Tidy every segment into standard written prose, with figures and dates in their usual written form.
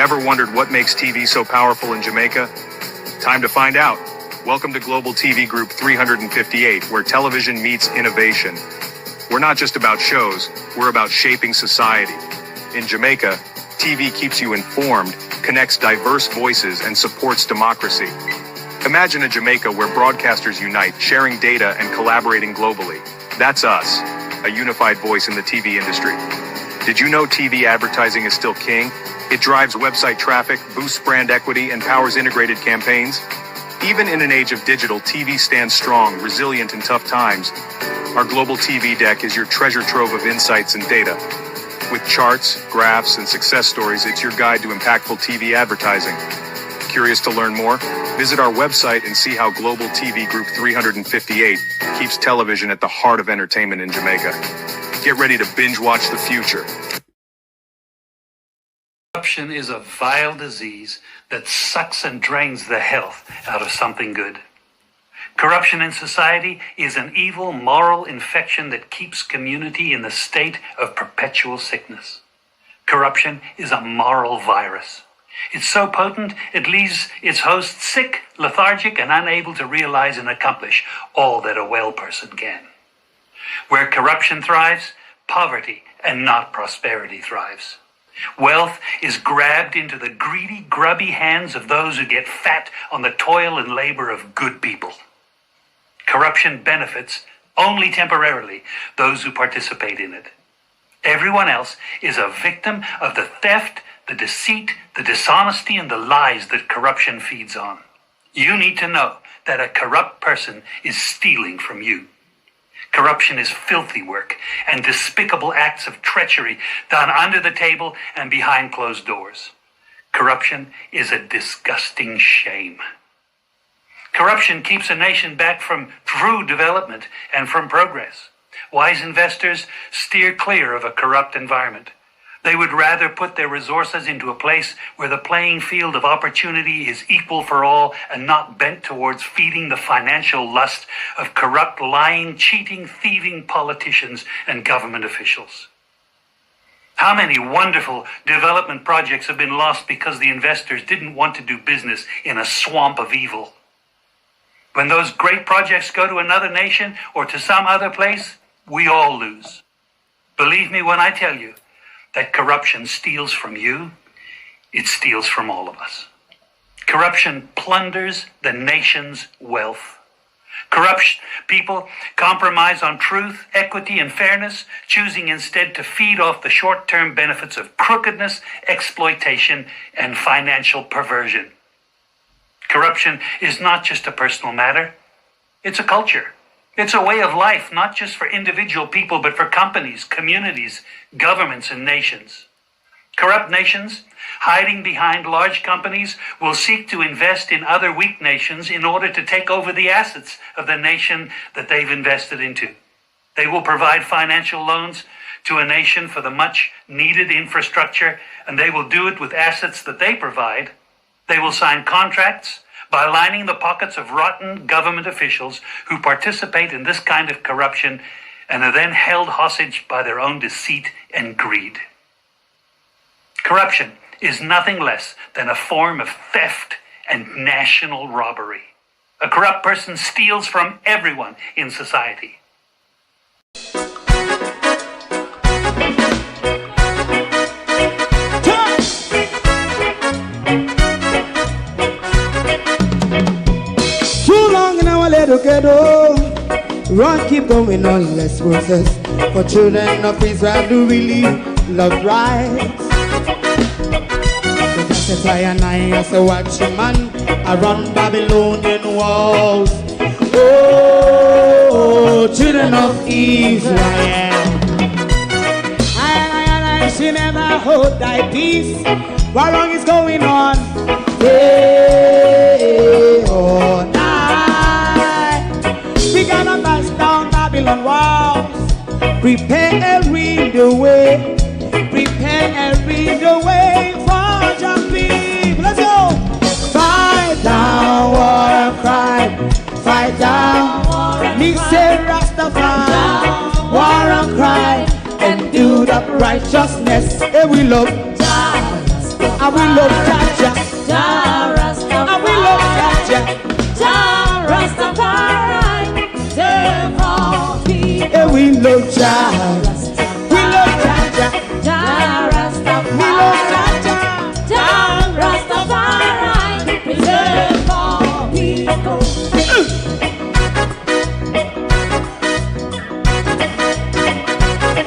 Ever wondered what makes TV so powerful in Jamaica? Time to find out. Welcome to Global TV Group 358, where television meets innovation. We're not just about shows, we're about shaping society. In Jamaica, TV keeps you informed, connects diverse voices, and supports democracy. Imagine a Jamaica where broadcasters unite, sharing data and collaborating globally. That's us, a unified voice in the TV industry. Did you know TV advertising is still king? It drives website traffic, boosts brand equity, and powers integrated campaigns. Even in an age of digital, TV stands strong, resilient in tough times. Our global TV deck is your treasure trove of insights and data. With charts, graphs, and success stories, it's your guide to impactful TV advertising. Curious to learn more? Visit our website and see how Global TV Group 358 keeps television at the heart of entertainment in Jamaica. Get ready to binge watch the future. Corruption is a vile disease that sucks and drains the health out of something good. Corruption in society is an evil moral infection that keeps community in the state of perpetual sickness. Corruption is a moral virus. It's so potent, it leaves its host sick, lethargic, and unable to realize and accomplish all that a well person can. Where corruption thrives, poverty and not prosperity thrives. Wealth is grabbed into the greedy, grubby hands of those who get fat on the toil and labor of good people. Corruption benefits, only temporarily, those who participate in it. Everyone else is a victim of the theft, the deceit, the dishonesty, and the lies that corruption feeds on. You need to know that a corrupt person is stealing from you. Corruption is filthy work and despicable acts of treachery done under the table and behind closed doors. Corruption is a disgusting shame. Corruption keeps a nation back from true development and from progress. Wise investors steer clear of a corrupt environment. They would rather put their resources into a place where the playing field of opportunity is equal for all and not bent towards feeding the financial lust of corrupt, lying, cheating, thieving politicians and government officials. How many wonderful development projects have been lost because the investors didn't want to do business in a swamp of evil? When those great projects go to another nation or to some other place, we all lose. Believe me when I tell you that corruption steals from you, it steals from all of us. Corruption plunders the nation's wealth. Corrupt people compromise on truth, equity, and fairness, choosing instead to feed off the short-term benefits of crookedness, exploitation, and financial perversion. Corruption is not just a personal matter, it's a culture. It's a way of life, not just for individual people, but for companies, communities, governments, and nations. Corrupt nations, hiding behind large companies, will seek to invest in other weak nations in order to take over the assets of the nation that they've invested into. They will provide financial loans to a nation for the much-needed infrastructure, and they will do it with assets that they provide. They will sign contracts by lining the pockets of rotten government officials who participate in this kind of corruption and are then held hostage by their own deceit and greed. Corruption is nothing less than a form of theft and national robbery. A corrupt person steals from everyone in society. Together, run, keep going on, let's process. For children of Israel do really love rights. So just as I and I as a watchman around Babylonian walls. Oh, children of Israel, I should never hold thy peace. What wrong is going on? Hey, oh, we gotta bust down Babylon walls. Prepare the way. Prepare the way for your people. Let's go. Fight down war cry. Fight down. Me say Rastafari. War and cry. And do the righteousness. And we love. And we love Jaja. And we love Jaja. And we love Jaja. We love Jaja. We love Jaja.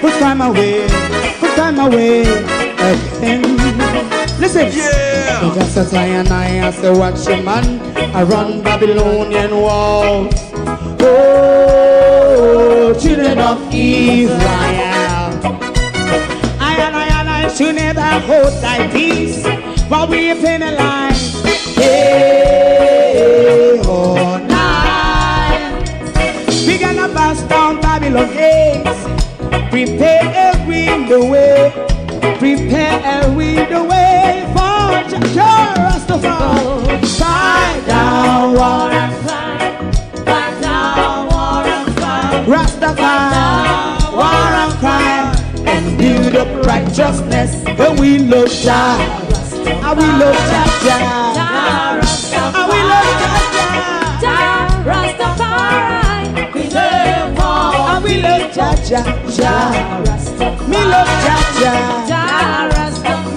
Put time away again. Listen, yeah. Just as I and I as a watchman around Babylonian walls. Oh, children of Israel, I and I should never hold thy peace while we penalize. Hey, oh, night. We gonna bust down Babylon gates. Prepare the way. Prepare the way for Rastafari. Fight down war and fight. Fight down war and fight. Rastafari, war and crime, and build up righteousness. And we love Jah, and we love Jah, and we love Jah, Rastafari. We love war, and we love Jah, me love Jah,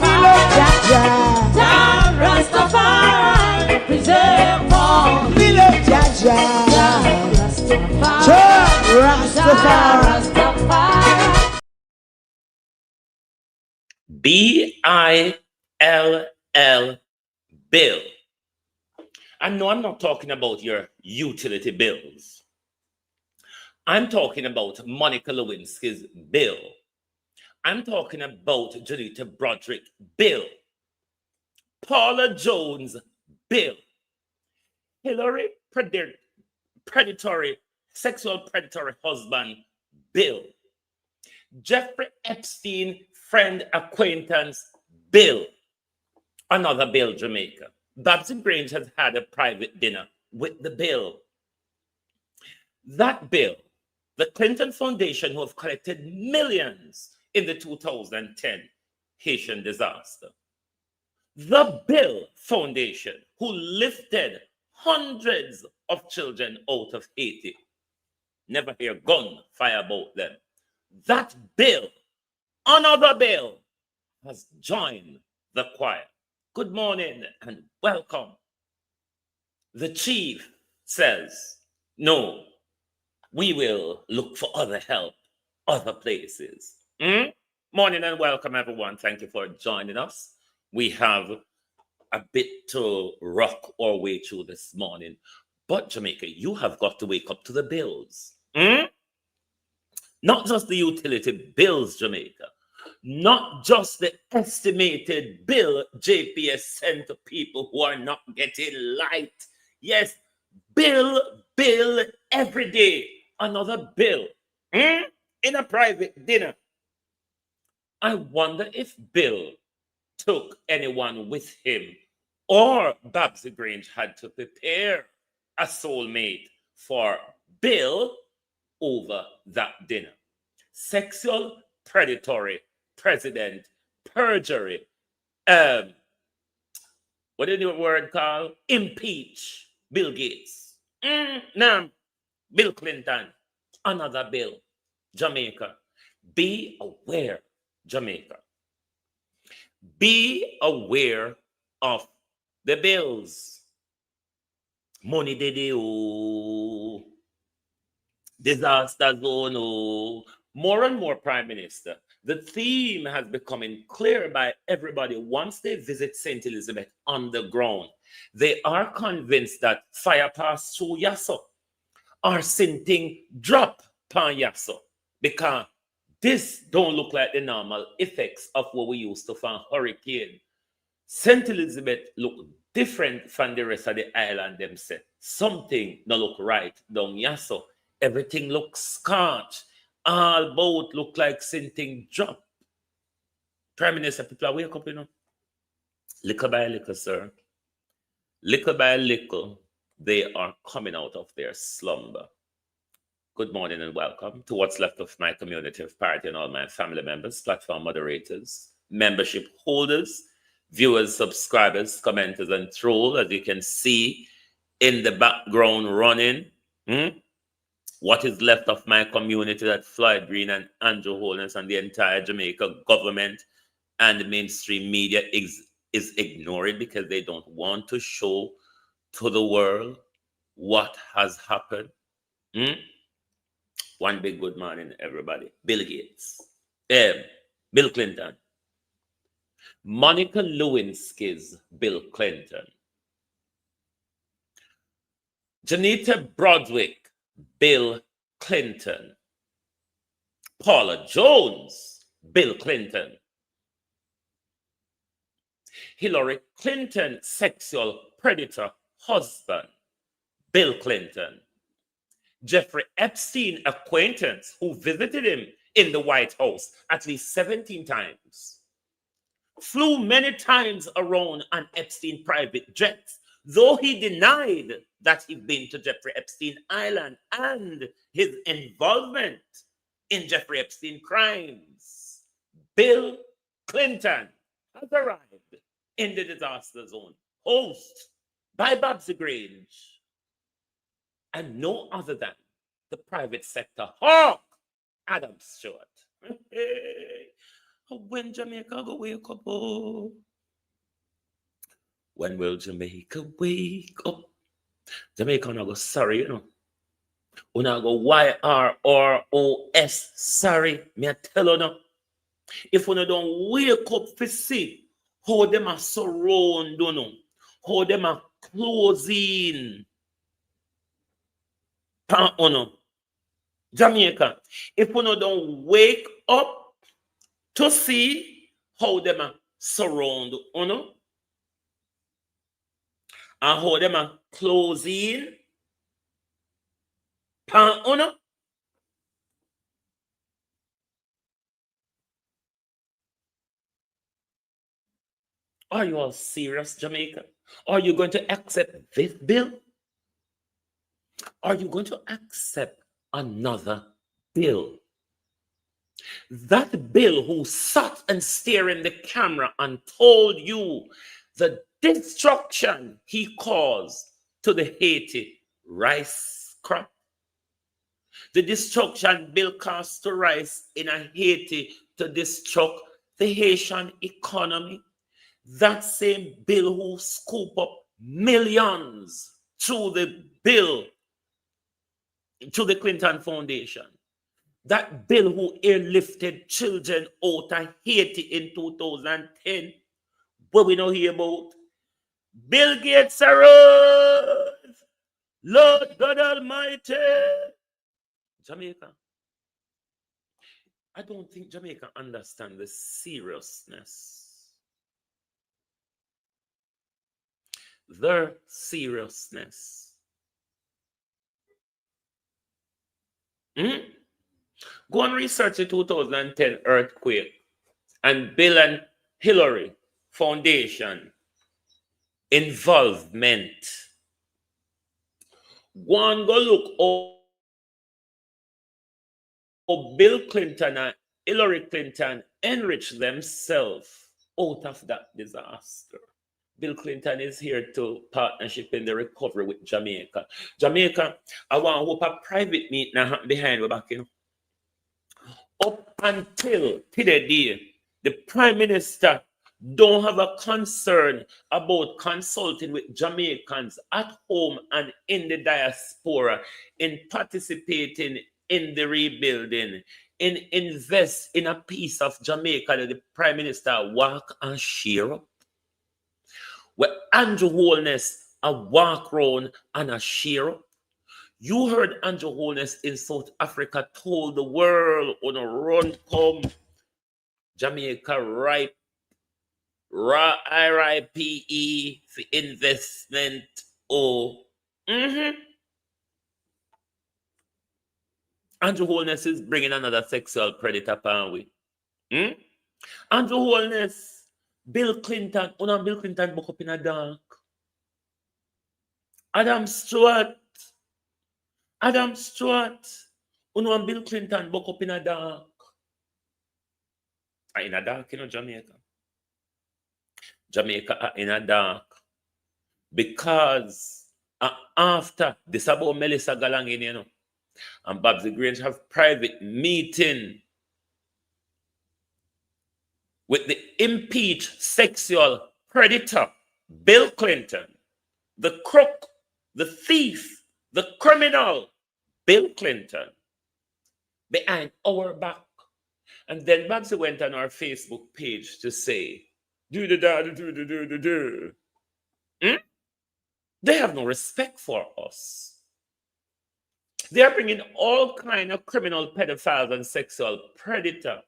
me love Jah, Rastafari. Preserve all, me love Jah, Rastafari. B-I-L-L, bill. And no, I'm not talking about your utility bills. I'm talking about Monica Lewinsky's bill. I'm talking about Janita Broderick bill. Paula Jones bill. Hillary sexual predatory husband bill. Jeffrey Epstein friend acquaintance bill. Another bill, Jamaica. Babsy Grange has had a private dinner with the bill. That bill, the Clinton Foundation, who have collected millions in the 2010 Haitian disaster. The Bill Foundation, who lifted hundreds of children out of Haiti. Never hear gun fire about them. That bill, another bill, has joined the choir. Good morning and welcome. The chief says, no, we will look for other help, other places. Morning and welcome, everyone. Thank you for joining us. We have a bit to rock our way through this morning. But Jamaica, you have got to wake up to the bills. Not just the utility bills, Jamaica. Not just the estimated bill JPS sent to people who are not getting light. Yes, bill every day. Another bill. In a private dinner. I wonder if Bill took anyone with him or Babsy Grange had to prepare a soulmate for Bill over that dinner. Sexual predatory president perjury. What is the word called? Impeach Bill Gates. Now, Bill Clinton. Another bill. Jamaica. Be aware, Jamaica. Be aware of the bills. Money did oh. Disaster zone oh. More and more, Prime Minister, the theme has becoming clear by everybody once they visit St. Elizabeth on the ground. They are convinced that fire passed through Yasso or something drop pan Yasso, because this don't look like the normal effects of what we used to find hurricane. St. Elizabeth look different from the rest of the island themselves. Something don't look right down Yasso. Everything looks scorched. All boat look like something drop. Prime Minister, people are wake up, you know. Little by little, sir. Little by little, they are coming out of their slumber. Good morning and welcome to what's left of my community of party and all my family members, platform moderators, membership holders, viewers, subscribers, commenters, and trolls, as you can see in the background running. What is left of my community that Floyd Green and Andrew Holness and the entire Jamaica government and the mainstream media is ignoring because they don't want to show to the world what has happened. One big good morning, everybody. Bill Gates, Bill Clinton, Monica Lewinsky's Bill Clinton, Janita Broadwick, Bill Clinton, Paula Jones, Bill Clinton, Hillary Clinton, sexual predator husband, Bill Clinton, Jeffrey Epstein acquaintance who visited him in the White House at least 17 times, flew many times around on Epstein private jets, though he denied that he'd been to Jeffrey Epstein Island and his involvement in Jeffrey Epstein crimes. Bill Clinton has arrived in the disaster zone, hosted by Babsy Grange, and no other than the private sector hawk, Adam Stewart. When Jamaica go wake up, oh. When will Jamaica wake up? Jamaica not go sorry, you know. We not go YRROS sorry. Me I tell you now. If we don't wake up to see how them are surround, you know, how them are closing. Jamaica, if we don't wake up to see how them are surround, you know, and how them are closing, you know, are you all serious, Jamaica? Are you going to accept this bill? Are you going to accept another bill? That bill who sat and stared in the camera and told you the destruction he caused to the Haiti rice crop. The destruction bill caused to rice in a Haiti to destruct the Haitian economy. That same bill who scoop up millions through the bill to the Clinton Foundation. That bill who airlifted children out of Haiti in 2010. What we know here about Bill Gates arose, Lord God Almighty. Jamaica. I don't think Jamaica understands the seriousness. Their seriousness. Go and research the 2010 earthquake and Bill and Hillary Foundation involvement. Go and go look how Bill Clinton and Hillary Clinton enriched themselves out of that disaster. Bill Clinton is here to partnership in the recovery with Jamaica. Jamaica, I want to hope a private meeting happen behind we back, you know. Up until today, the Prime Minister don't have a concern about consulting with Jamaicans at home and in the diaspora in participating in the rebuilding, in invest in a piece of Jamaica that the Prime Minister walk and share up. Where Andrew Holness a walk round and a share up. You heard Andrew Holness in South Africa told the world on a run come Jamaica ripe RIPE for investment or Andrew Holness is bringing another sexual predator upon we. Andrew Holness, Bill Clinton, Bill Clinton book up in a dark. Adam Stewart, Bill Clinton book up in a dark. In a dark, you know, Jamaica. Jamaica are in a dark. Because after this about Melissa Galangin, you know, and Babsy Grange have private meeting with the impeached sexual predator, Bill Clinton, the crook, the thief, the criminal, Bill Clinton, behind our back. And then Babsy went on our Facebook page to say, do. They have no respect for us. They are bringing all kind of criminal pedophiles and sexual predator.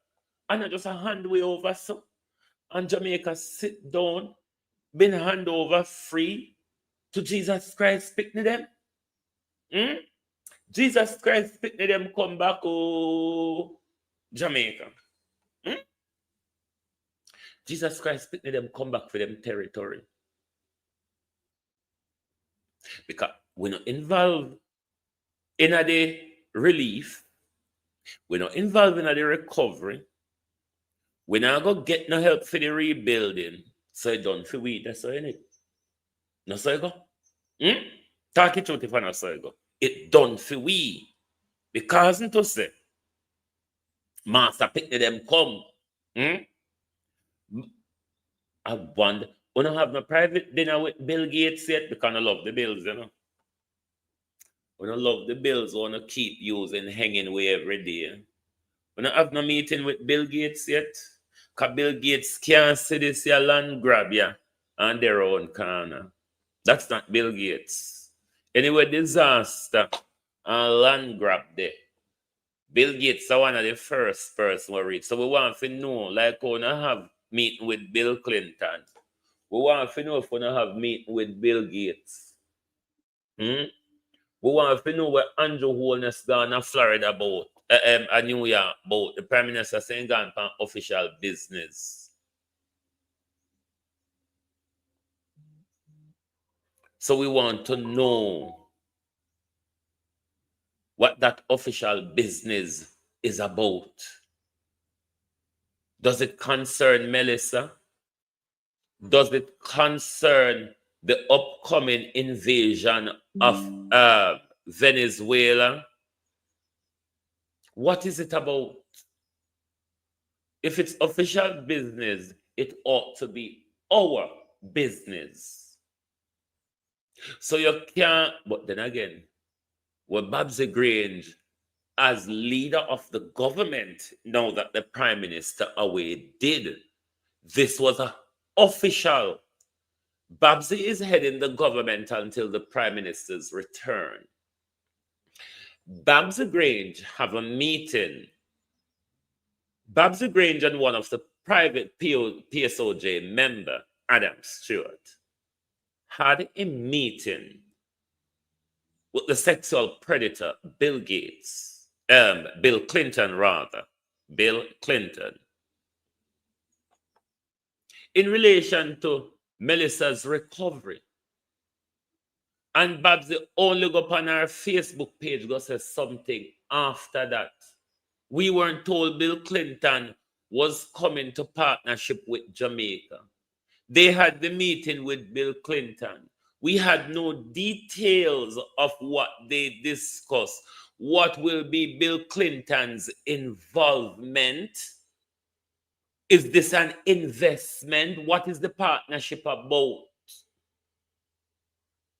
And not just a hand way over so. And Jamaica sit down, been hand over free to Jesus Christ picking them. Jesus Christ picking them come back oh Jamaica. Jesus Christ picking them come back for them territory. Because we're not involved in the relief, we're not involved in the recovery, we're not going to get no help for the rebuilding. So it done for we, that's all in it. No so you go. Talk it out if I not so you go. It done for we. Because to say, Master pick them come. I wonder, we don't have no private dinner with Bill Gates yet because I love the bills, you know. We don't love the bills, we want to keep using hanging way every day. We don't have no meeting with Bill Gates yet. Because Bill Gates can't see this your land grab ya on their own corner. That's not Bill Gates. Anyway, disaster and land grab there. Bill Gates is one of the first person we reach. So we want to know, like we want to have meeting with Bill Clinton. We want to know if we want to have meeting with Bill Gates. We want to know what Andrew Holness gone to Florida about, New York about. The Prime Minister saying gone for official business. So we want to know what that official business is about. Does it concern Melissa? Does it concern the upcoming invasion of Venezuela? What is it about? If it's official business, it ought to be our business. So you can't, but then again, with Babsy Grange as leader of the government, now that the Prime Minister away did, this was an official. Babsy is heading the government until the Prime Minister's return. Babsy Grange have a meeting. Babsy Grange and one of the private PSOJ member, Adam Stewart, had a meeting with the sexual predator, Bill Clinton, in relation to Melissa's recovery. And Babsy only go on our Facebook page, go say something after that. We weren't told Bill Clinton was coming to partnership with Jamaica. They had the meeting with Bill Clinton. We had no details of what they discussed. What will be Bill Clinton's involvement? Is this an investment? What is the partnership about?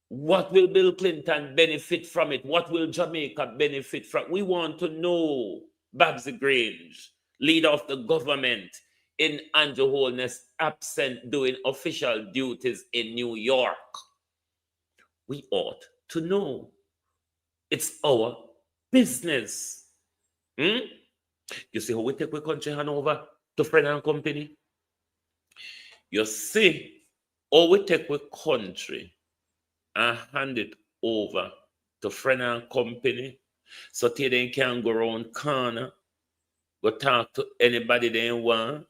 What will Bill Clinton benefit from it? What will Jamaica benefit from? We want to know. Babsy Grange, leader of the government, in Andrew Holness' absent doing official duties in New York. We ought to know. It's our business. You see how we take the country hand over to friend and company? You see how we take the country and hand it over to friend and company so they can go around corner, go talk to anybody they want.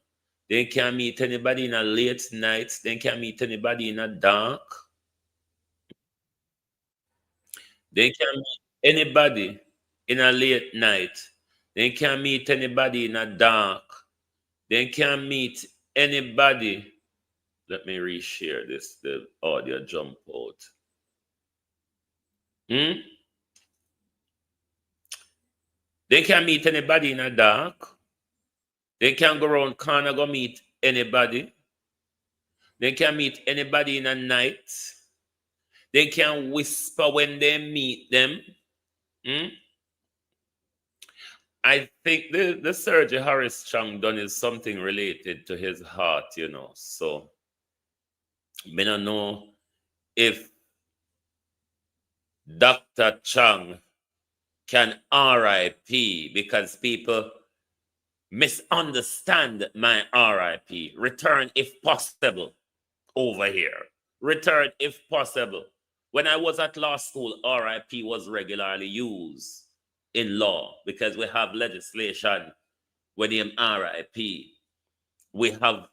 They can't meet anybody in a late night. They can't meet anybody in a dark. They can't meet anybody in a late night. They can't meet anybody in a dark. They can't meet anybody Let me reshare this. The audio jump out. They can't meet anybody in the dark. They can't go around corner go meet anybody. They can't meet anybody in the night. They can't whisper when they meet them. I think the surgery Horace Chang done is something related to his heart, you know. So, I don't know if Dr. Chang can RIP because people misunderstand my RIP. Return if possible over here. Return if possible. When I was at law school, RIP was regularly used in law because we have legislation with the RIP. We have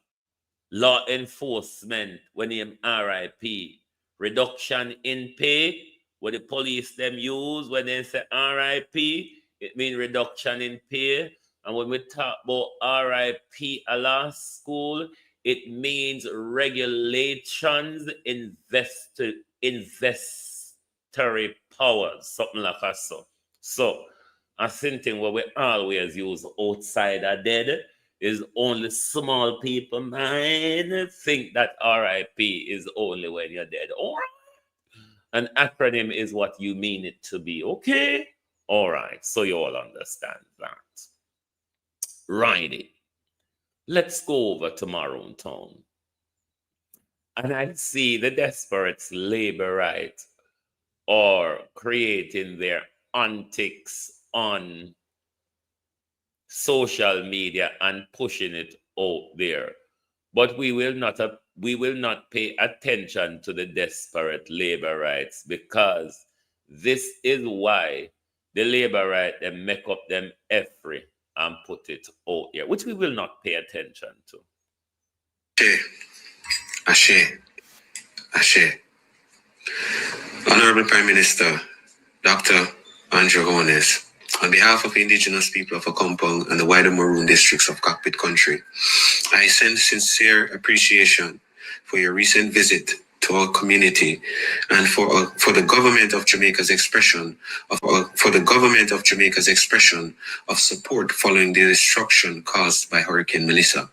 law enforcement when the RIP. Reduction in pay, what the police them use when they say RIP, it means reduction in pay. And when we talk about RIP at law school, it means regulations, investory powers, something like that. So a thing where we always use outside are dead is only small people mind think that RIP is only when you're dead. All right. An acronym is what you mean it to be. Okay. All right. So you all understand that. Righty. Let's go over to Maroon Town. And I see the desperates labor right or creating their antics on social media and pushing it out there. But we will not pay attention to the desperate labor rights because this is why the labor right they make up them every and put it out here, which we will not pay attention to. Ashe. Honorable Prime Minister, Dr. Andrew Holness, on behalf of indigenous people of Akompong and the wider Maroon districts of Cockpit Country, I send sincere appreciation for your recent visit to our community and for the government of Jamaica's expression of support following the destruction caused by Hurricane Melissa.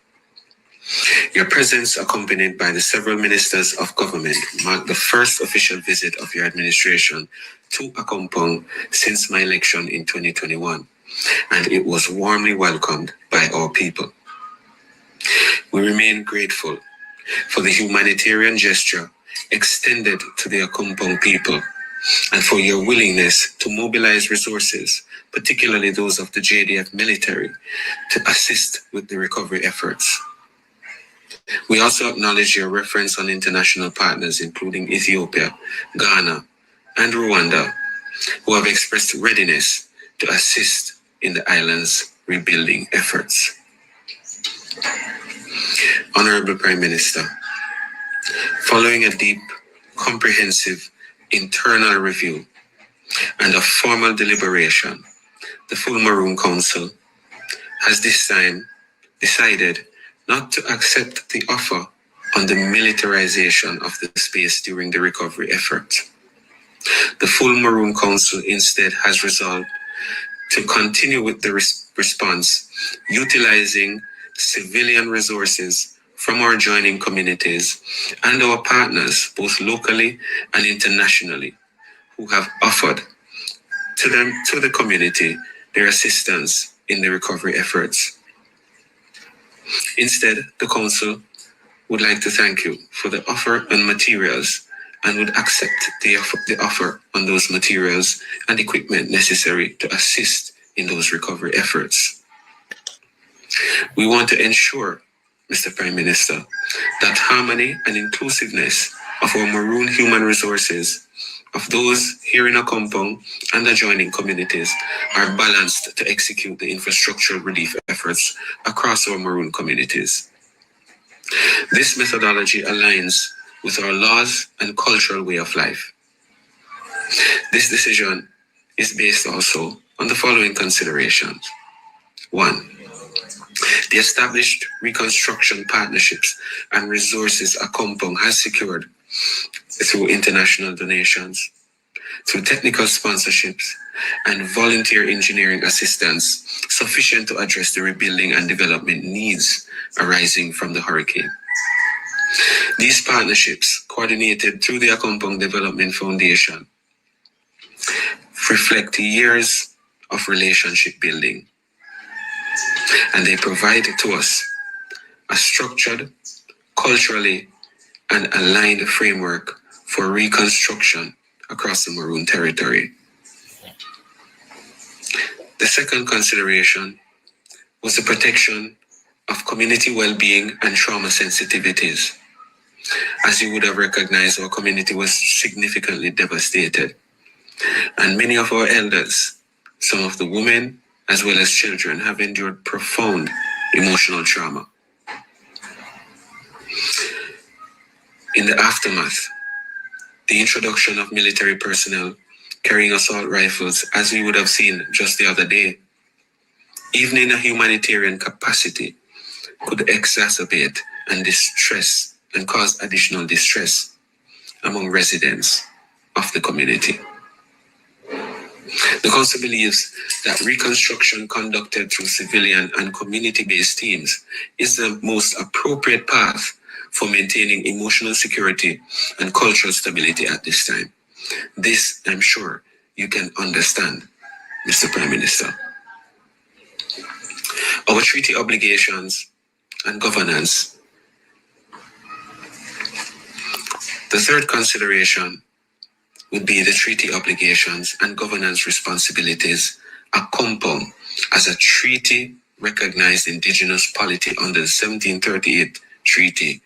Your presence, accompanied by the several ministers of government, marked the first official visit of your administration to Akompong since my election in 2021, and it was warmly welcomed by our people. We remain grateful for the humanitarian gesture extended to the Akompong people and for your willingness to mobilize resources, particularly those of the JDF military, to assist with the recovery efforts. We also acknowledge your reference on international partners, including Ethiopia, Ghana, and Rwanda, who have expressed readiness to assist in the island's rebuilding efforts. Honorable Prime Minister, following a deep, comprehensive internal review and a formal deliberation, the full Maroon Council has this time decided not to accept the offer on the militarization of the space during the recovery effort. The full Maroon Council instead has resolved to continue with the response, utilizing civilian resources from our joining communities and our partners, both locally and internationally, who have offered to the community their assistance in the recovery efforts. Instead, the Council would like to thank you for the offer and materials and would accept the offer on those materials and equipment necessary to assist in those recovery efforts. We want to ensure, Mr. Prime Minister, that harmony and inclusiveness of our Maroon human resources, of those here in Akompong and adjoining communities, are balanced to execute the infrastructural relief efforts across our Maroon communities. This methodology aligns with our laws and cultural way of life. This decision is based also on the following considerations. 1. The established reconstruction partnerships and resources Akompong has secured through international donations, through technical sponsorships, and volunteer engineering assistance sufficient to address the rebuilding and development needs arising from the hurricane. These partnerships, coordinated through the Akompong Development Foundation, reflect years of relationship building, and they provide to us a structured, culturally and aligned framework for reconstruction across the Maroon territory. The second consideration was the protection of community well-being and trauma sensitivities. As you would have recognized, our community was significantly devastated, and many of our elders, some of the women as well as children, have endured profound emotional trauma. In the aftermath, the introduction of military personnel carrying assault rifles, as we would have seen just the other day, even in a humanitarian capacity, could exacerbate and distress and cause additional distress among residents of the community. The Council believes that reconstruction conducted through civilian and community-based teams is the most appropriate path for maintaining emotional security and cultural stability at this time. This, I'm sure, you can understand, Mr. Prime Minister. Our treaty obligations and governance. The third consideration would be the treaty obligations and governance responsibilities Akompong, as a treaty recognized indigenous polity under the 1738 treaty,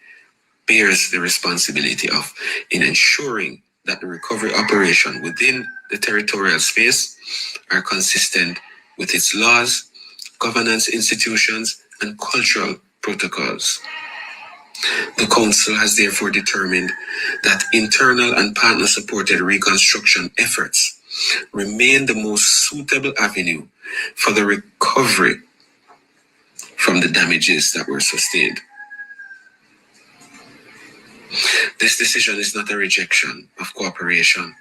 bears the responsibility of in ensuring that the recovery operation within the territorial space are consistent with its laws, governance institutions, and cultural protocols. The Council has therefore determined that internal and partner-supported reconstruction efforts remain the most suitable avenue for the recovery from the damages that were sustained. This decision is not a rejection of cooperation,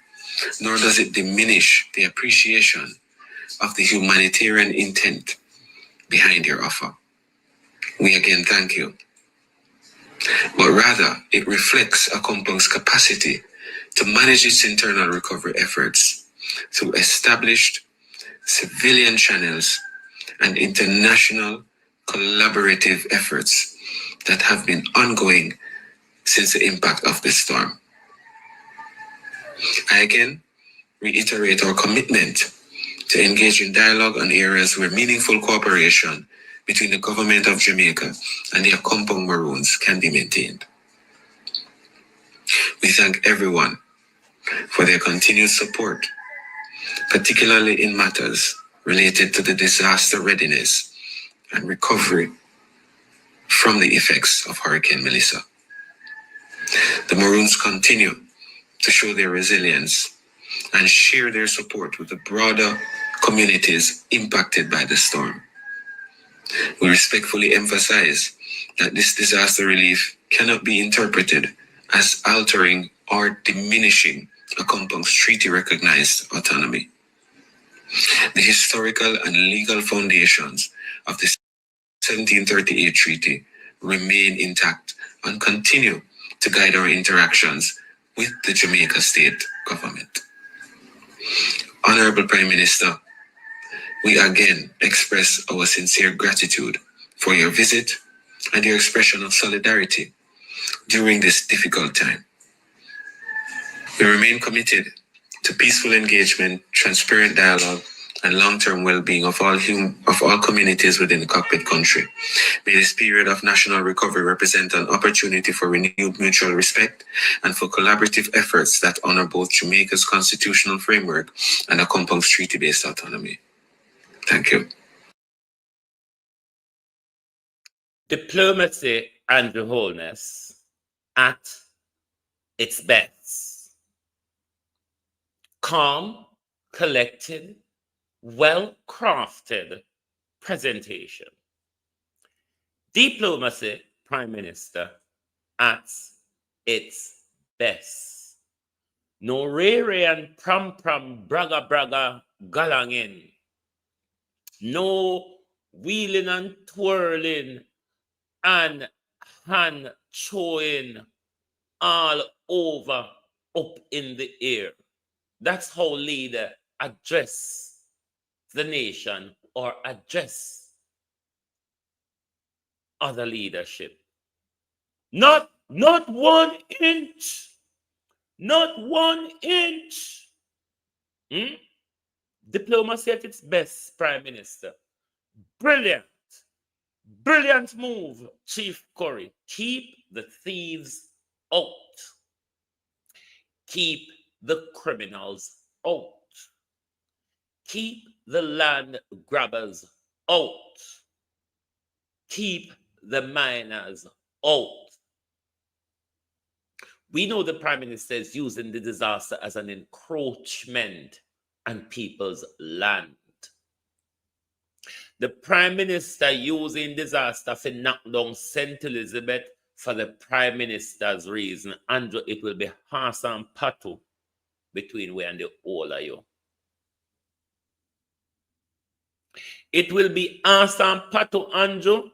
nor does it diminish the appreciation of the humanitarian intent behind your offer. We again thank you. But rather, it reflects Akompong's capacity to manage its internal recovery efforts through established civilian channels and international collaborative efforts that have been ongoing since the impact of the storm. I again reiterate our commitment to engage in dialogue on areas where meaningful cooperation between the government of Jamaica and the Akompong Maroons can be maintained. We thank everyone for their continued support, particularly in matters related to the disaster readiness and recovery from the effects of Hurricane Melissa. The Maroons continue to show their resilience and share their support with the broader communities impacted by the storm. We respectfully emphasize that this disaster relief cannot be interpreted as altering or diminishing Akompong's treaty-recognized autonomy. The historical and legal foundations of the 1738 treaty remain intact and continue to guide our interactions with the Jamaica state government. Honorable Prime Minister, we again express our sincere gratitude for your visit and your expression of solidarity during this difficult time. We remain committed to peaceful engagement, transparent dialogue, and long-term well-being of all communities within the cockpit country. May this period of national recovery represent an opportunity for renewed mutual respect and for collaborative efforts that honor both Jamaica's constitutional framework and Akompong's treaty-based autonomy. Thank you. Diplomacy and the wholeness at its best. Calm, collected, well-crafted presentation. Diplomacy, Prime Minister, at its best. No rere and pram braga braga galangin. No wheeling and twirling and hand throwing all over up in the air. That's how leader address the nation or address other leadership. Not 1 inch. Not 1 inch. Diplomacy at its best, Prime Minister. Brilliant. Brilliant move, Chief Curry. Keep the thieves out. Keep the criminals out. Keep the land grabbers out. Keep the miners out. We know the Prime Minister is using the disaster as an encroachment on people's land. The Prime Minister using disaster to knock down St. Elizabeth for the Prime Minister's reason. Andrew, it will be horse and pattle between we and the whole of you. It will be horse and pattle, Andrew,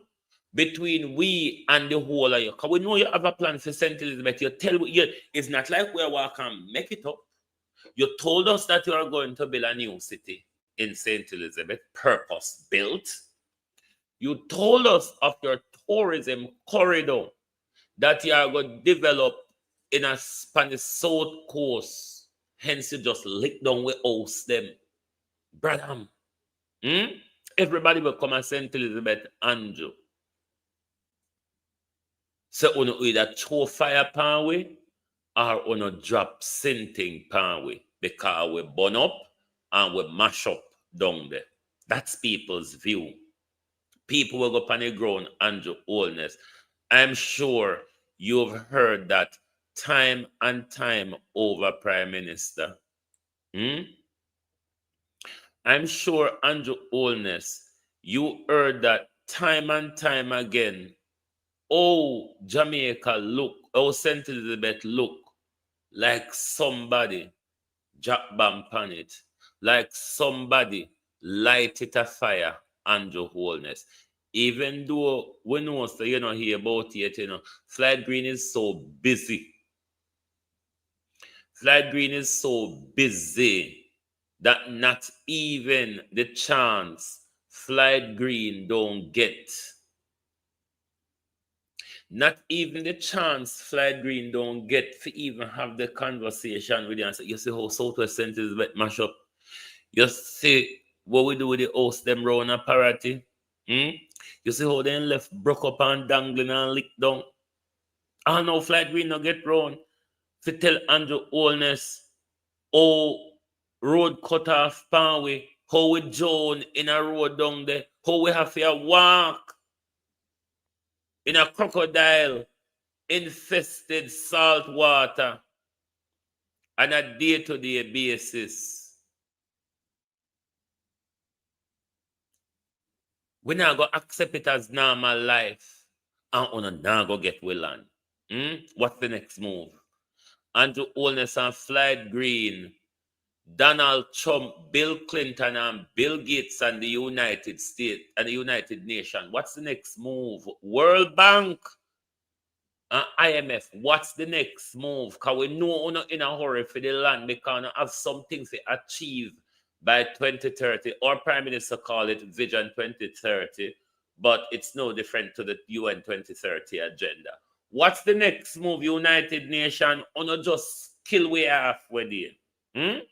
between we and the whole of you. Because we know you have a plan for St. Elizabeth. You tell you, it's not like we're walking, make it up. You told us that you are going to build a new city in St. Elizabeth, purpose built. You told us of your tourism corridor that you are going to develop in a Spanish South Coast. Hence, you just lick down with house them. Brother, everybody will come at St. Elizabeth, Andrew. So, you either throw fire pan way or you drop sinting pan way because we burn up and we mash up down there. That's people's view. People will go up on the ground, Andrew Holness. I'm sure you've heard that time and time over, Prime Minister. I'm sure, Andrew Holness, you heard that time and time again. Oh, Jamaica look, oh, St. Elizabeth look like somebody jack bomb on it, like somebody light it a fire, Andrew Holness. Even though we know, so you know, hear about it, Flight Green is so busy. Flight Green is so busy that not even the chance Flight Green don't get. Not even the chance Flight Green don't get to even have the conversation with you and say, you see how Southwest St. Elizabeth mash up? You see what we do with the house them round a parity? You see how they left broke up and dangling and lick down? I know Flight Green no get round to tell Andrew Holness, oh, road cut off Panway, how we join in a road down there, how we have to walk in a crocodile infested salt water on a day-to-day basis. We not go accept it as normal life and we not go get well on. What's the next move? Andrew Holness and Flight Green, Donald Trump, Bill Clinton and Bill Gates and the United States and the United Nations. What's the next move? World Bank and IMF. What's the next move? Because we know we're not in a hurry for the land because we have some things to achieve by 2030. Our Prime Minister call it Vision 2030, but it's no different to the UN 2030 agenda. What's the next move, United Nations? Or not just kill way halfway there?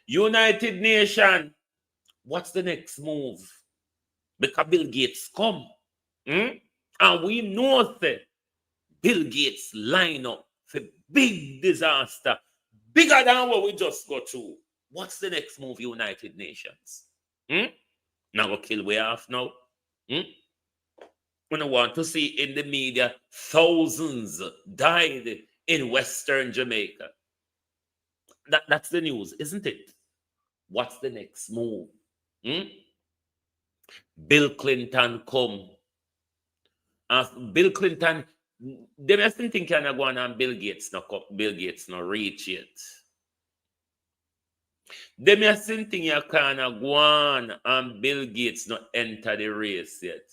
United Nations, what's the next move? Because Bill Gates come. And we know that Bill Gates line up for big disaster, bigger than what we just got through. What's the next move, United Nations? Now we kill way off now. We don't want to see in the media thousands died in Western Jamaica. That's the news, isn't it? What's the next move? Bill Clinton come Bill Clinton, they must think can go on and Bill Gates no reach it. They must think you can go on and Bill Gates no enter the race yet.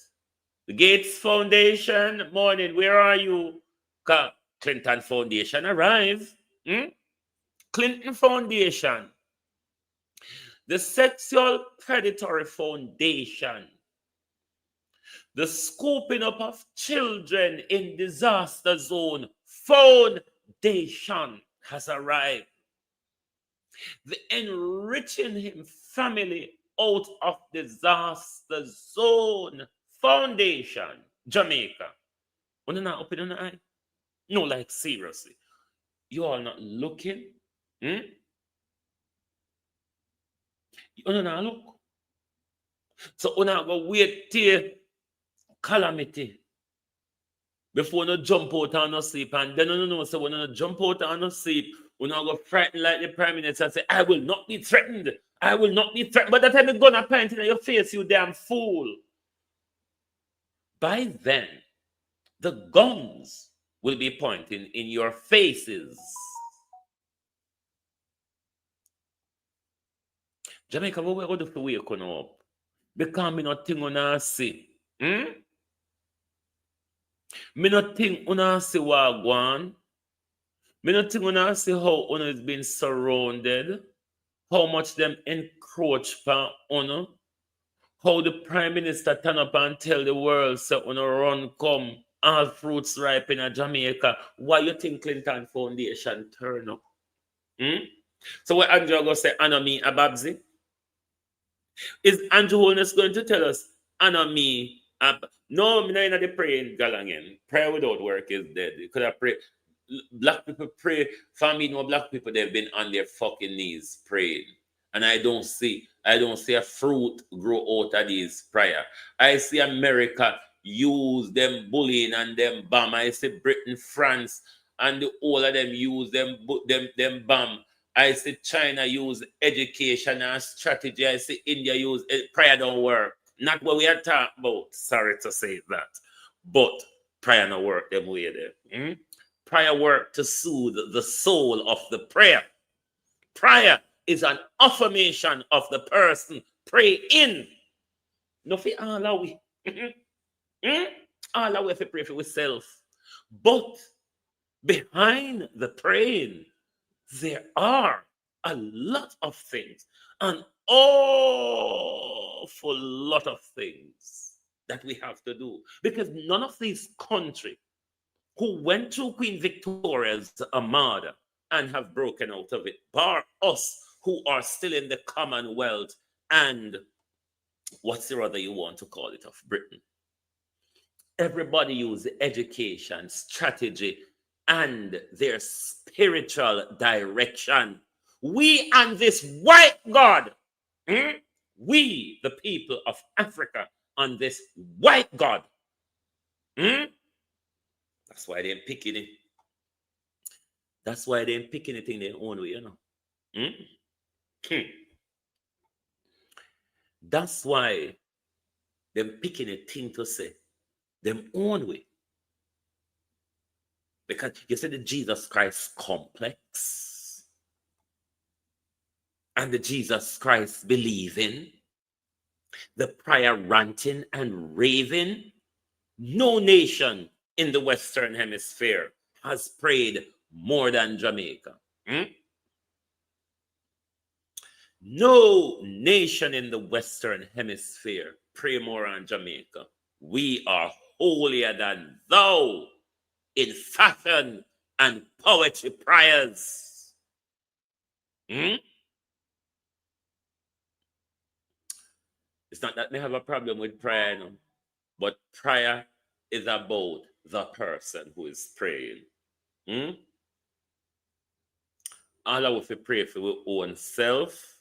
The Gates Foundation, morning, where are you? Clinton Foundation arrive. Clinton Foundation. The Sexual Predatory Foundation. The scooping up of children in disaster zone foundation has arrived. The enriching him family out of disaster zone foundation, Jamaica. When you're not open on the eye? No, like seriously. You are not looking? You are not look. So you're not going to wait till calamity before you jump out and no sleep. And then you know, so when you jump out and no sleep, you not go frightened like the Prime Minister and say, I will not be threatened. I will not be threatened. But that time you're going to point in your face, you damn fool. By then, the guns will be pointing in your faces. Jamaica, what we're going to do for wake up? Because me not think una see. Me not think una see what go on. Me not think una see how una is being surrounded. How much them encroach upon una. How the Prime Minister turn up and tell the world, so una run come, all fruits ripe in Jamaica. Why you think Clinton Foundation turn up? So what Andrew go say, Anna me a Babsy? Is Andrew Holness going to tell us, Anna me? No, I'm not the praying galangen. Prayer without work is dead. You could have prayed. Black people pray. For me, no black people, they've been on their fucking knees praying. And I don't see a fruit grow out of these prayer. I see America use them bullying and them bomb. I see Britain, France, and all of them use them bomb. I see China use education and strategy. I see India use prayer don't work. Not what we are talking about. Sorry to say that. But prayer don't work them way there. Prayer work to soothe the soul of the prayer. Prayer is an affirmation of the person pray in. Nothing all our way. All our way to pray for ourselves. But behind the praying, there are a lot of things, an awful lot of things that we have to do. Because none of these countries who went through Queen Victoria's Armada and have broken out of it, bar us who are still in the Commonwealth and what's the other you want to call it of Britain. Everybody use education, strategy, and their spiritual direction. We and this white God, we, the people of Africa, and this white God. That's why they're picking it. That's why they're picking it in their own way, you know. That's why they're picking a thing to say them own way. Because you see the Jesus Christ complex and the Jesus Christ believing, the prayer ranting and raving. No nation in the Western Hemisphere has prayed more than Jamaica. No nation in the Western Hemisphere pray more than Jamaica. We are holier than thou in fashion and poetry prayers. It's not that they have a problem with prayer, no, but prayer is about the person who is praying. All of us pray for our own self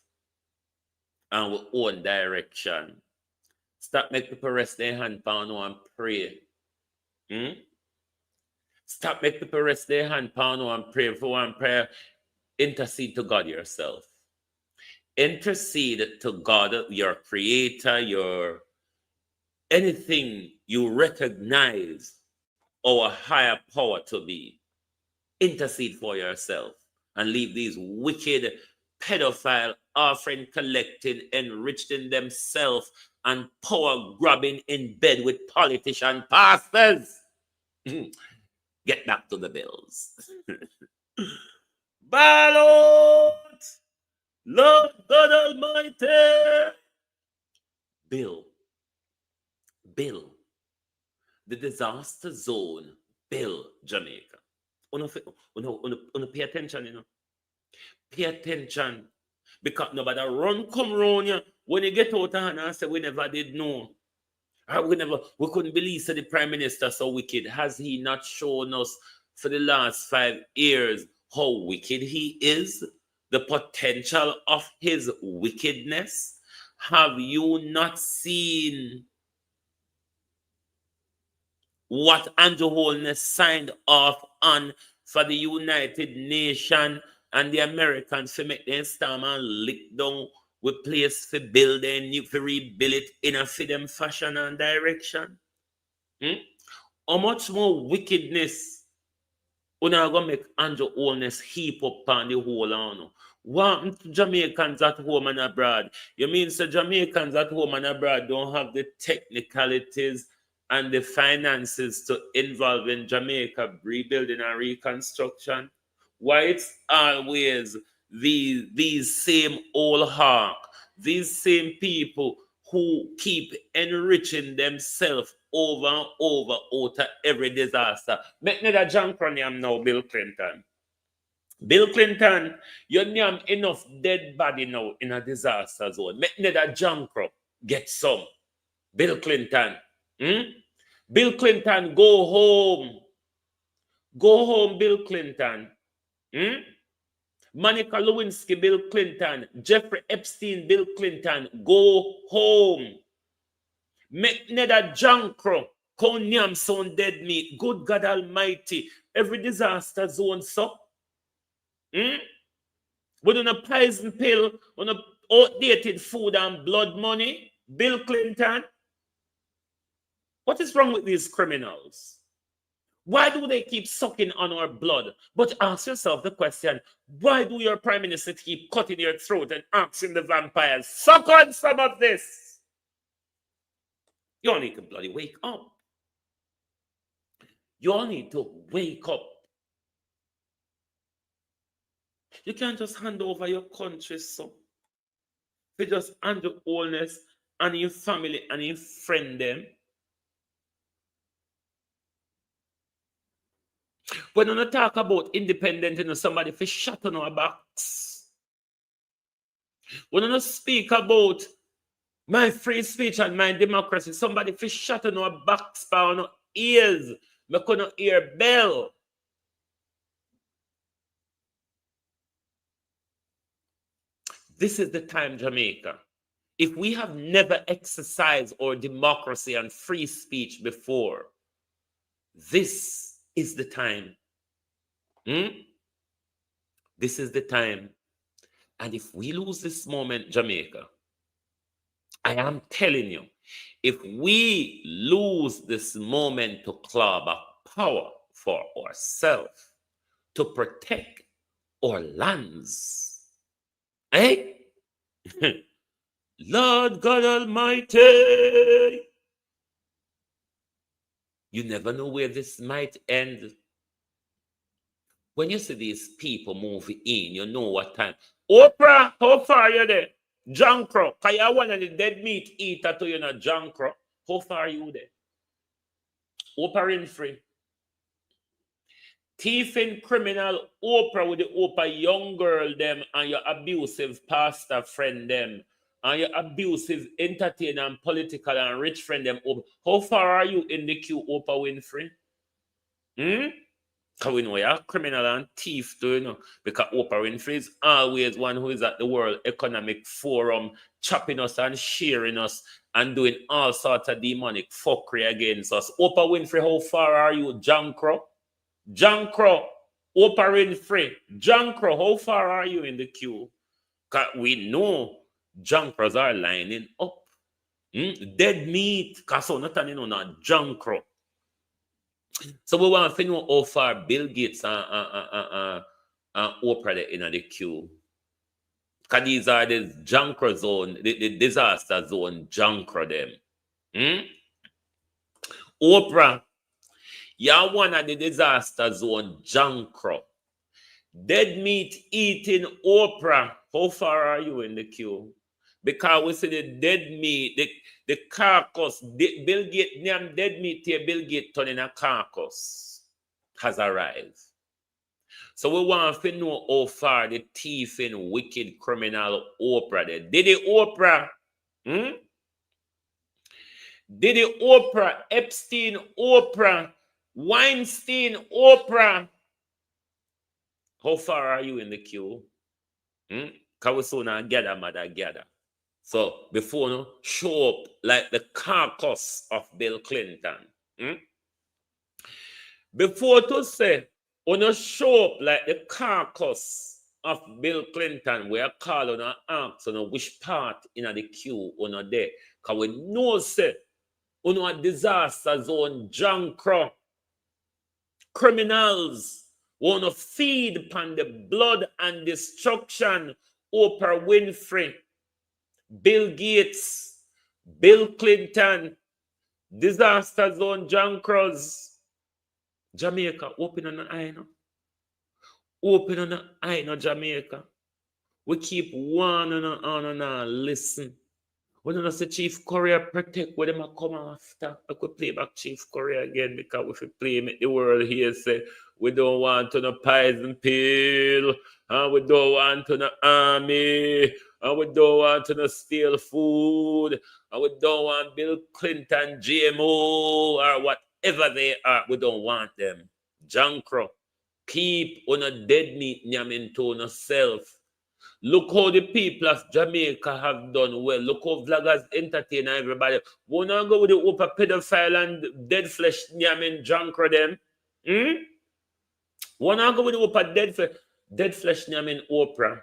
and our own direction. Stop making people rest their hand on and pray. Stop making people rest their hand on and pray for one prayer. Intercede to God yourself. Intercede to God, your creator, your anything you recognize our higher power to be. Intercede for yourself and leave these wicked pedophile offering collecting, enriching themselves and power grabbing in bed with politician pastors. Get back to the bills. Ballot! Lord God Almighty! Bill. The disaster zone. Bill, Jamaica. Pay attention, you know. Pay attention. Because nobody run come round you when you get out of hand and say we never did know. We couldn't believe that the Prime Minister so wicked. Has he not shown us for the last 5 years how wicked he is? The potential of his wickedness? Have you not seen what Andrew Holness signed off on for the United Nations and the Americans to make them storm and lick down with place for building, for rebuild it in a for them fashion and direction? How much more wickedness when I go make Andrew Holness heap up on the whole on? What to Jamaicans at home and abroad? You mean so Jamaicans at home and abroad don't have the technicalities and the finances to involve in Jamaica rebuilding and reconstruction? Why it's always these same old hawk, these same people who keep enriching themselves over and over out of every disaster. Make me that junk on him now, Bill Clinton. Bill Clinton, you name enough dead body now in a disaster zone. Make me that junk get some. Bill Clinton. Bill Clinton, go home. Go home, Bill Clinton. Monica Lewinsky, Bill Clinton. Jeffrey Epstein, Bill Clinton. Go home. Make nether jankro. Konyam sound dead meat. Good God Almighty. Every disaster zone, so. With a poison pill, on a outdated food and blood money. Bill Clinton. What is wrong with these criminals? Why do they keep sucking on our blood? But ask yourself the question, why do your prime minister keep cutting your throat and asking the vampires, suck on some of this? You all need to bloody wake up. You all need to wake up. You can't just hand over your country, so. You just hand the wholeness and your family and your friend them. When you talk about independent, you know, somebody for shut on our backs. When you speak about my free speech and my democracy, somebody for shut on our backs, on our ears. We couldn't hear bell. This is the time, Jamaica. If we have never exercised our democracy and free speech before, this is the time. This is the time. And if we lose this moment, Jamaica, I am telling you, if we lose this moment to claw back power for ourselves, to protect our lands, Lord God Almighty, you never know where this might end. When you see these people moving in, you know what time. Oprah, how far are you there? Jankro, because you're one of the dead meat eater to you know, Jankro. How far are you there? Oprah Winfrey. Thieving criminal Oprah with the Oprah young girl them and your abusive pastor friend them and your abusive entertainer and political and rich friend them. How far are you in the queue, Oprah Winfrey? Because we know you're a criminal and thief too, you know, because Oprah Winfrey is always one who is at the World Economic Forum chopping us and sharing us and doing all sorts of demonic fuckery against us. Oprah Winfrey, how far are you, Jankro? Jankro, Oprah Winfrey, Jankro, how far are you in the queue? Because we know Jankros are lining up. Dead meat, because so not not junk raw. So we want to know how far Bill Gates and Oprah they in the queue. Because these are the junker zone, the disaster zone junker them. Oprah, you're one of the disaster zone junker. Dead meat eating Oprah. How far are you in the queue? Because we see the dead meat, the carcass, Bill Gates, name dead meat here, Bill Gates turning a carcass has arrived. So we want to know how far the thief and wicked criminal Oprah there. Did the Oprah? Did the Oprah, Epstein Oprah, Weinstein Oprah? How far are you in the queue? Because we soon gather, mother gather. So before no show up like the carcass of Bill Clinton. Before to say, no show up like the carcass of Bill Clinton, we are calling and ask which part in the queue on there. Because we know say a disaster zone junk criminals want to feed upon the blood and destruction. Oprah Winfrey, Bill Gates, Bill Clinton, disaster zone junkers. Jamaica, open on the eye now. Open on the eye now, Jamaica. We keep one on listen. We don't say Chief Korea protect where them come after. I could play back Chief Korea again because if we play make the world here say we don't want to no poison pill, and we don't want to no army, and we don't want to no steal food, and we don't want Bill Clinton GMO or whatever they are. We don't want them. Jankro, keep on a dead meat nyamin to yourself. Look how the people of Jamaica have done well. Look how vloggers entertain everybody. Wanna go with the Oprah pedophile and dead flesh nyamin junker them? Wanna go with the Oprah dead flesh nyamin Oprah?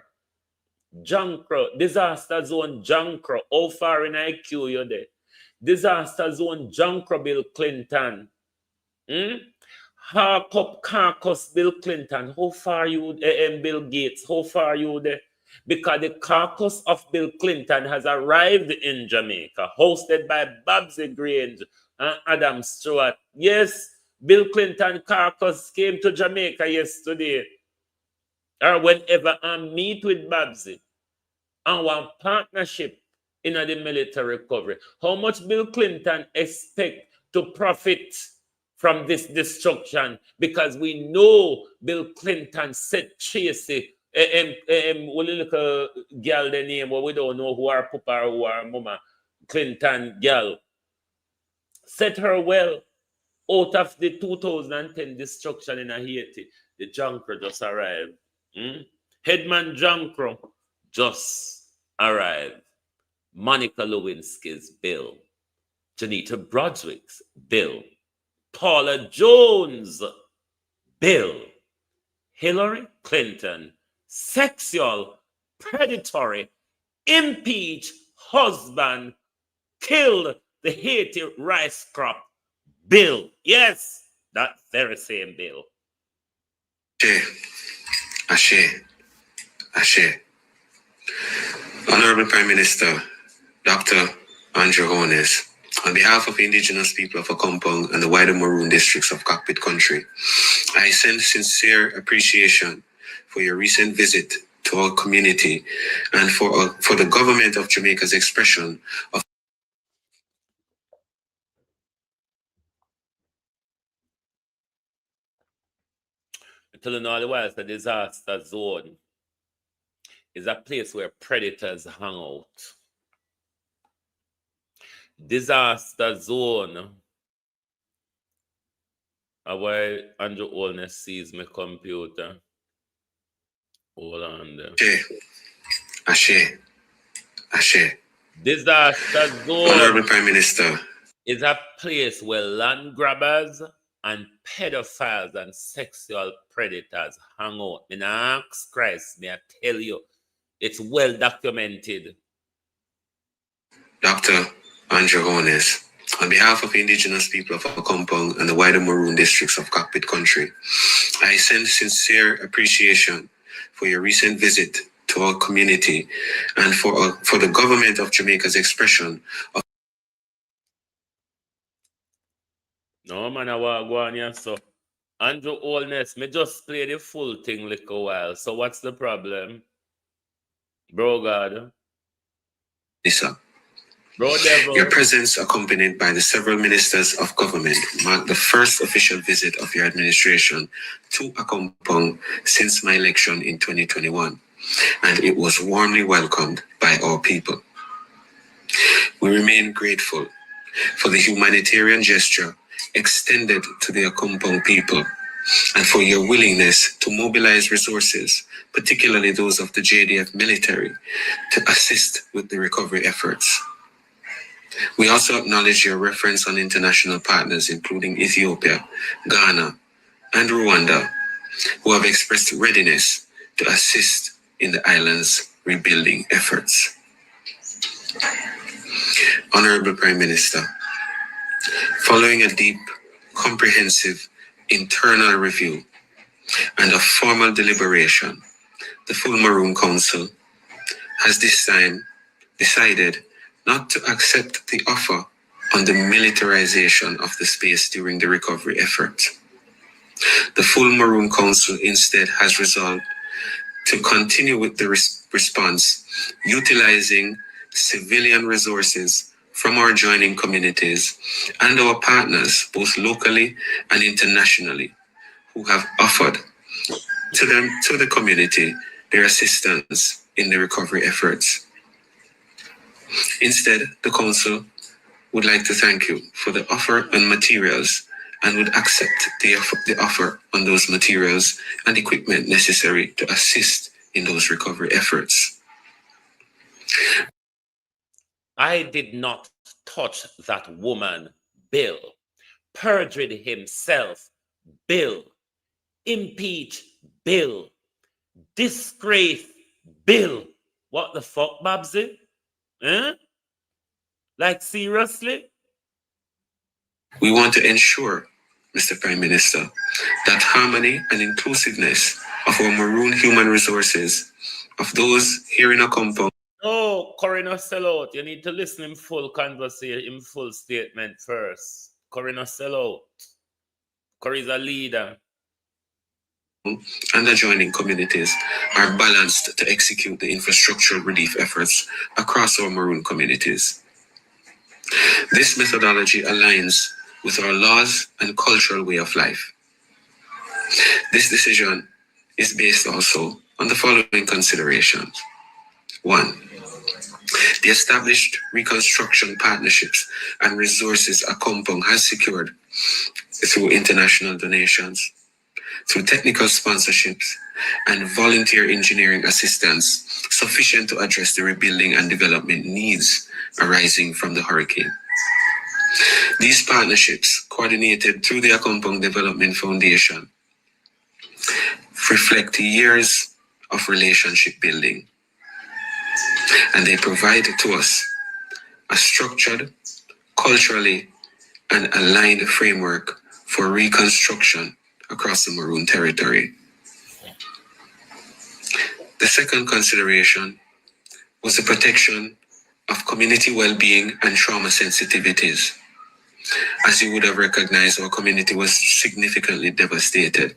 Junker, disaster zone junker. How far in IQ you there? Disaster zone junker Bill Clinton. Hark up carcass Bill Clinton. How far you Bill Gates? How far you there? Because the carcass of Bill Clinton has arrived in Jamaica, hosted by Babsy, Grange, and Adam Stewart. Yes, Bill Clinton carcass came to Jamaica yesterday. Or whenever I meet with Babsy and one partnership in the military recovery. How much Bill Clinton expect to profit from this destruction? Because we know Bill Clinton said Tracy what little girl the name, but we don't know who our papa or who our mama, Clinton girl. Set her well out of the 2010 destruction in Haiti. The junker just arrived. Headman Junker just arrived. Monica Lewinsky's bill. Janita Broadwick's bill. Paula Jones' bill. Hillary Clinton, sexual, predatory, impeach husband, killed the Haiti rice crop bill. Yes, that very same bill. Ashe. Honorable Prime Minister, Dr. Andrew Holness, on behalf of indigenous people of Akompong and the wider Maroon districts of Cockpit Country, I send sincere appreciation for your recent visit to our community and for the government of Jamaica's expression of telling all the while, the disaster zone is a place where predators hang out. Disaster zone. Why Andrew Holness sees my computer. Hold on there. Ashe. Disaster zone. Honorable Prime Minister, is a place where land grabbers and pedophiles and sexual predators hang out. In ask Christ, may I tell you, it's well documented. Dr. Andrew Hones. On behalf of the indigenous people of Akompong and the wider Maroon districts of Cockpit Country, I send sincere appreciation for your recent visit to our community and for the government of Jamaica's expression of... No man, I want to go on here, so Andrew Holness, me just play the full thing like a while. So what's the problem? Bro God. Lisa. Bro Devil. Your presence, accompanied by the several ministers of government, marked the first official visit of your administration to Akompong since my election in 2021, and it was warmly welcomed by our people. We remain grateful for the humanitarian gesture extended to the Akompong people and for your willingness to mobilize resources, particularly those of the JDF military, to assist with the recovery efforts. We also acknowledge your reference on international partners, including Ethiopia, Ghana, and Rwanda, who have expressed readiness to assist in the island's rebuilding efforts. Honorable Prime Minister, following a deep, comprehensive internal review and a formal deliberation, the full Maroon Council has this time decided not to accept the offer on the militarization of the space during the recovery effort. The full Maroon Council instead has resolved to continue with the response, utilizing civilian resources from our joining communities and our partners, both locally and internationally, who have offered to the community their assistance in the recovery efforts. Instead, the Council would like to thank you for the offer on materials and would accept the offer on those materials and equipment necessary to assist in those recovery efforts. I did not touch that woman, Bill. Perjured himself, Bill. Impeach, Bill. Disgrace, Bill. What the fuck, Babsy? Eh? Like, seriously? We want to ensure, Mr. Prime Minister, that harmony and inclusiveness of our Maroon human resources, of those here in Akompong. No, Curry no sell out. You need to listen in full conversation, in full statement first. Curry no sell out. Curry is a leader. And adjoining communities are balanced to execute the infrastructural relief efforts across our Maroon communities. This methodology aligns with our laws and cultural way of life. This decision is based also on the following considerations. 1. The established reconstruction partnerships and resources Akompong has secured through international donations, through technical sponsorships and volunteer engineering assistance sufficient to address the rebuilding and development needs arising from the hurricane. These partnerships, coordinated through the Akompong Development Foundation, reflect years of relationship building, and they provide to us a structured, culturally and aligned framework for reconstruction across the Maroon territory. The second consideration was the protection of community well-being and trauma sensitivities. As you would have recognized, our community was significantly devastated,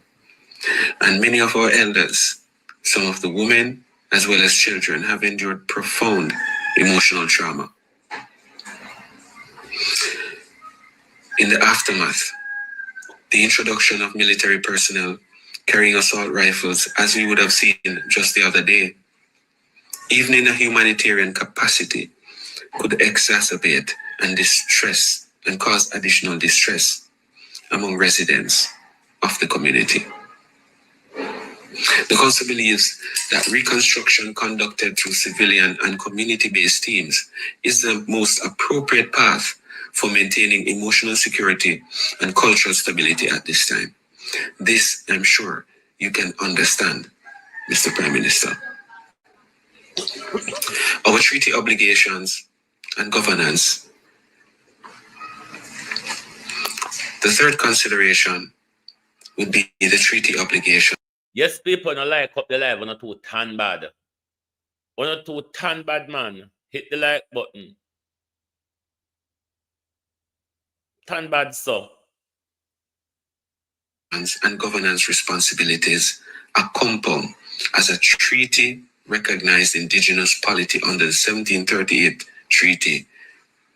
and many of our elders, some of the women as well as children, have endured profound emotional trauma. In the aftermath, the introduction of military personnel carrying assault rifles, as we would have seen just the other day, even in a humanitarian capacity, could exacerbate and distress and cause additional distress among residents of the community. The Council believes that reconstruction conducted through civilian and community-based teams is the most appropriate path for maintaining emotional security and cultural stability at this time. This, I'm sure, you can understand, Mr. Prime Minister. Our treaty obligations and governance The third consideration would be the treaty obligation. Yes, people don't like up the live on a too tan bad. On a too tan bad, man. Hit the like button. Tan bad, so. And governance responsibilities are compound as a treaty recognized indigenous polity under the 1738 treaty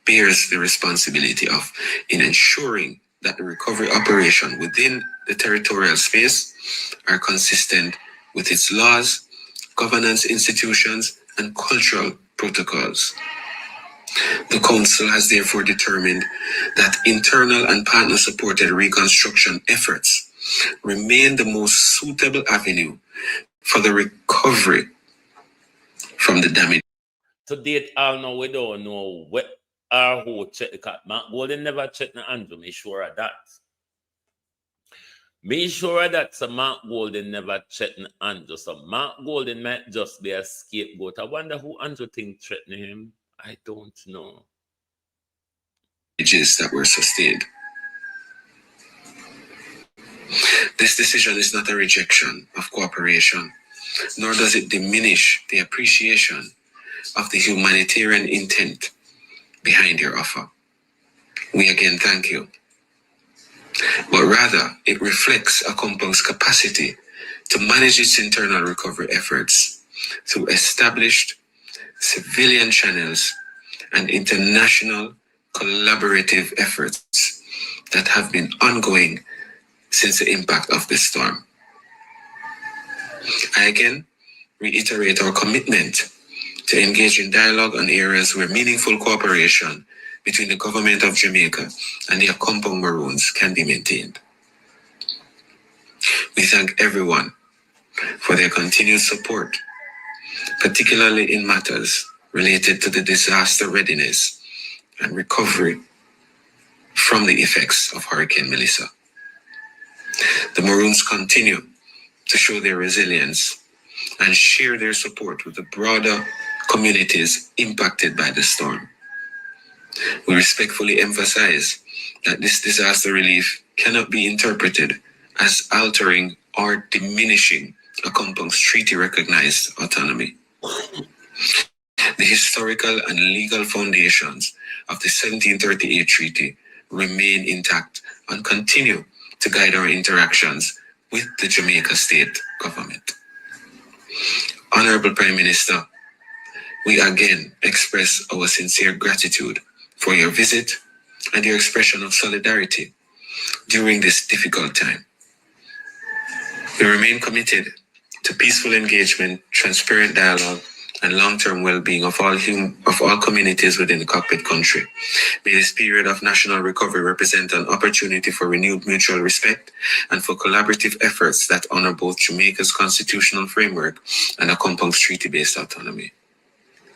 bears the responsibility of in ensuring that the recovery operation within the territorial space are consistent with its laws, governance institutions, and cultural protocols. The Council has therefore determined that internal and partner-supported reconstruction efforts remain the most suitable avenue for the recovery from the damage. To date, all now we don't know what or who check the cat. Mark Golden never checked the Andrew. Me sure of that. Me sure of that. So Mark Golden never checked the Andrew. So Mark Golden might just be a scapegoat. I wonder who Andrew think threatening him. I don't know. That were sustained. This decision is not a rejection of cooperation, nor does it diminish the appreciation of the humanitarian intent behind your offer. We again thank you. But rather, it reflects a compound's capacity to manage its internal recovery efforts through established civilian channels and international collaborative efforts that have been ongoing since the impact of the storm. I again reiterate our commitment to engage in dialogue on areas where meaningful cooperation between the government of Jamaica and the Accompong Maroons can be maintained. We thank everyone for their continued support, particularly in matters related to the disaster readiness and recovery from the effects of Hurricane Melissa. The Maroons continue to show their resilience and share their support with the broader communities impacted by the storm. We respectfully emphasize that this disaster relief cannot be interpreted as altering or diminishing Accompong's treaty-recognized autonomy. The historical and legal foundations of the 1738 treaty remain intact and continue to guide our interactions with the Jamaica state government. Honorable Prime Minister, we again express our sincere gratitude for your visit and your expression of solidarity during this difficult time. We remain committed to peaceful engagement, transparent dialogue, and long-term well-being of all communities within the cockpit country. May this period of national recovery represent an opportunity for renewed mutual respect and for collaborative efforts that honor both Jamaica's constitutional framework and Accompong's treaty-based autonomy.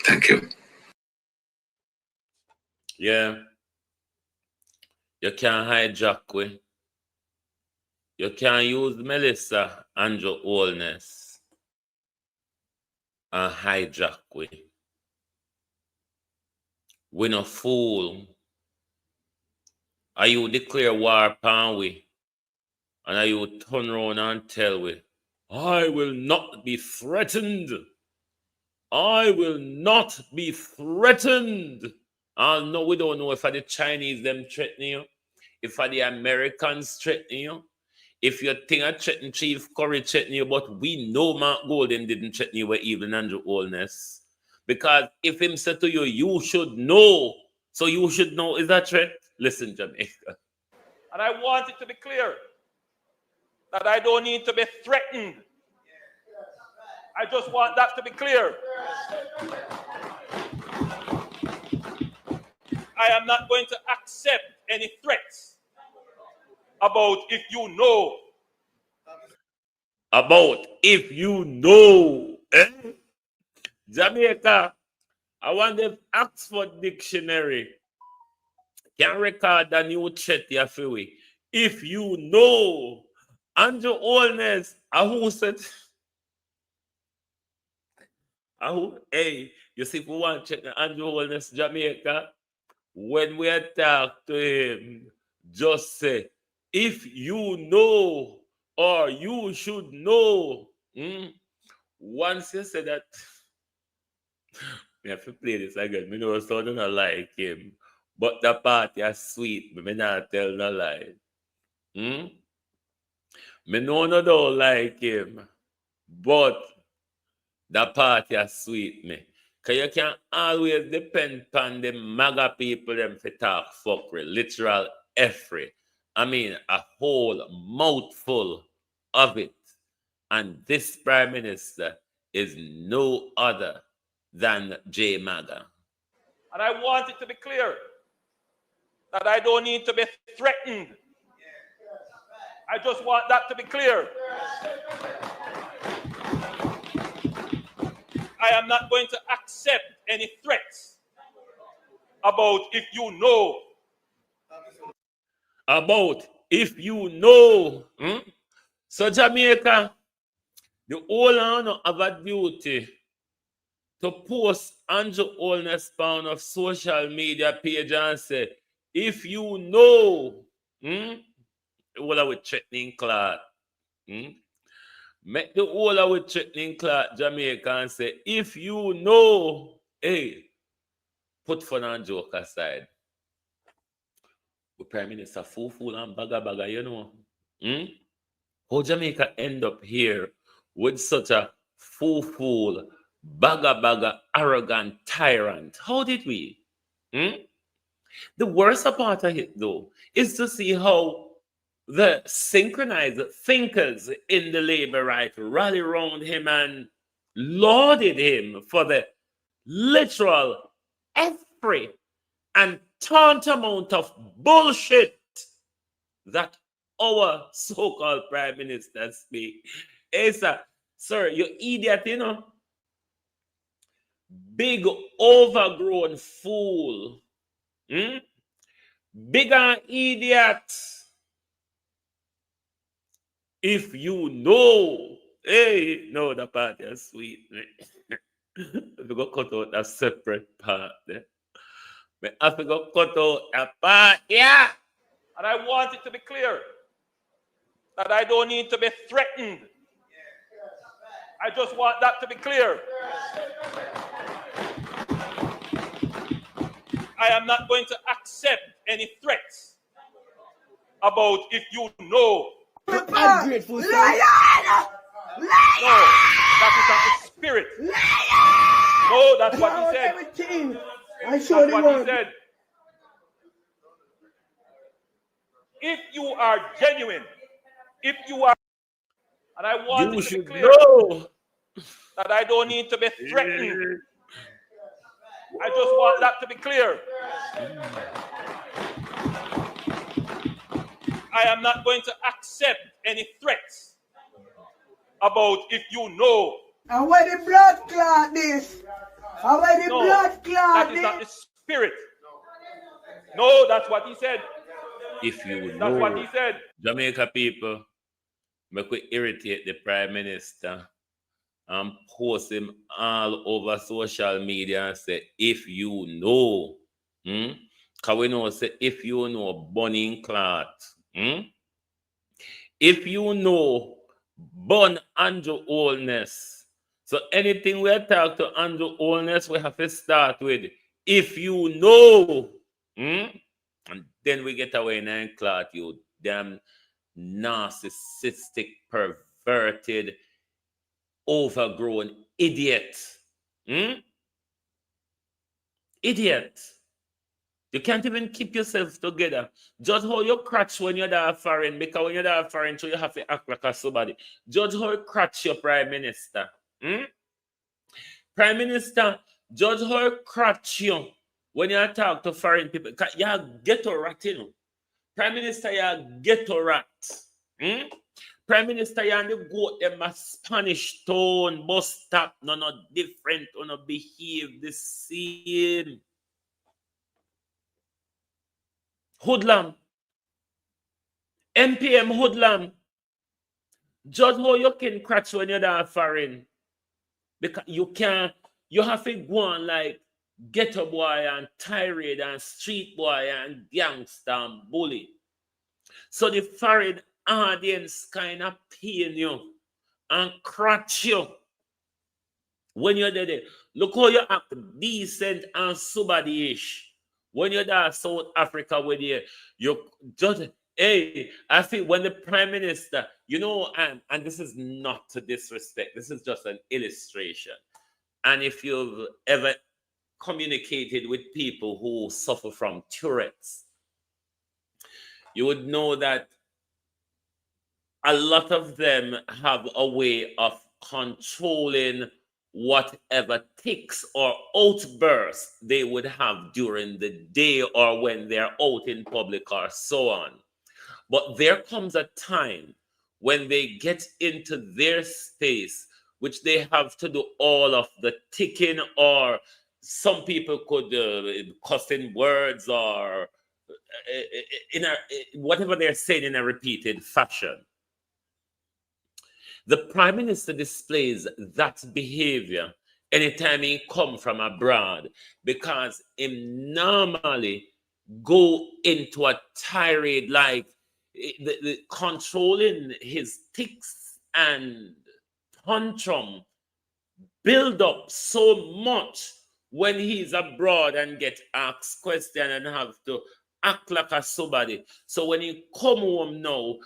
Thank you. Yeah. You can't hijack we. You can't use Melissa and your oldness and hijack we. We no fool. Are you declare war upon we? And are you turn around and tell we, I will not be threatened. I will not be threatened. And no, we don't know if the Chinese them threatening you, if the Americans threatening you, if you think I threaten Chief Curry threatening you, but we know Mark Golden didn't threaten you with even Andrew Holness. Because if him said to you, you should know. So you should know, is that threat? Listen, Jamaica. And I want it to be clear that I don't need to be threatened. I just want that to be clear. I am not going to accept any threats about if you know. About if you know. Jamaica, I wonder if Oxford Dictionary can record a new chat here for we. If you know, Andrew Holness, who said, hey, you see, if we want to check Andrew Holness, Jamaica, when we talk to him, just say, if you know, or you should know. Once you say that, we have to play this again. Me know something I like him, but the party is sweet. Me not tell no lie. Me know no don't like him, but the party is sweet me. Cause you can always depend on the MAGA people them for talk fuckery, literal effery. I mean a whole mouthful of it. And this Prime Minister is no other than J MAGA. And I want it to be clear that I don't need to be threatened. I just want that to be clear. I am not going to accept any threats about if you know. About if you know. So Jamaica, the whole honor have a duty to post Andrew Holness pound of social media page and say, if you know, all of with threatening cloth. Make the whole of with threatening cloth Jamaica and say, if you know, hey, put fun and joke aside. The Prime Minister fool and baga, you know. How Jamaica end up here with such a fool, baga, arrogant tyrant? How did we? The worst part of it, though, is to see how the synchronized thinkers in the labor right rally around him and lauded him for the literal every and tantamount of bullshit that our so-called Prime Minister speak. Hey, sir, you idiot, you know. Big overgrown fool. Bigger idiot. If you know, hey, no, the part is sweet. We go cut out a separate part there. But I go cut out a part, yeah. And I want it to be clear that I don't need to be threatened. I just want that to be clear. I am not going to accept any threats about if you know. Ungrateful. No, that is not the spirit. No, that's what he said. Everything. That's what he said. If you are genuine, if you are, and I want it to be clear that I don't need to be threatened. I just want that to be clear. I am not going to accept any threats about if you know. And where the blood clot this? And where the blood clot that is not the spirit. No, that's what he said. If you know, that's what he said. Jamaica people, make we irritate the Prime Minister and post him all over social media and say, if you know, because we know, say, if you know, burning cloth, if you know, burn Andrew Holness. So anything we talk to Andrew Holness, we have to start with, if you know, and then we get away and cloth, you damn narcissistic, perverted, overgrown idiot. Idiot. You can't even keep yourself together. Judge how you crutch when you're there foreign, because when you're there foreign, so you have to act like a somebody. Judge how you crutch your Prime Minister. Prime Minister, judge how you crutch you when you talk to foreign people. You're a ghetto rat, you know. Prime Minister, you're a ghetto rat. Prime Minister, you and the goat them a Spanish tone, bus stop, no different, no behave the same. Hoodlum. MPM hoodlum. Judge how you can crash when you're there foreign. Because you have to go on like ghetto boy and tirade and street boy and gangster and bully. So the foreign audience kind of pain you and crutch you when you're there. Look how you act decent and somebody-ish. When you're there, South Africa, with you just, hey, I feel when the Prime Minister, and this is not to disrespect, this is just an illustration. And if you've ever communicated with people who suffer from Tourette's, you would know that a lot of them have a way of controlling whatever tics or outbursts they would have during the day or when they're out in public or so on. But there comes a time when they get into their space, which they have to do all of the ticking, or some people could cuss in words or whatever they're saying in a repeated fashion. The Prime Minister displays that behavior anytime he come from abroad, because him normally go into a tirade, like the controlling his tics and tantrum build up so much when he's abroad and get asked question and have to act like a somebody. So when he come home now,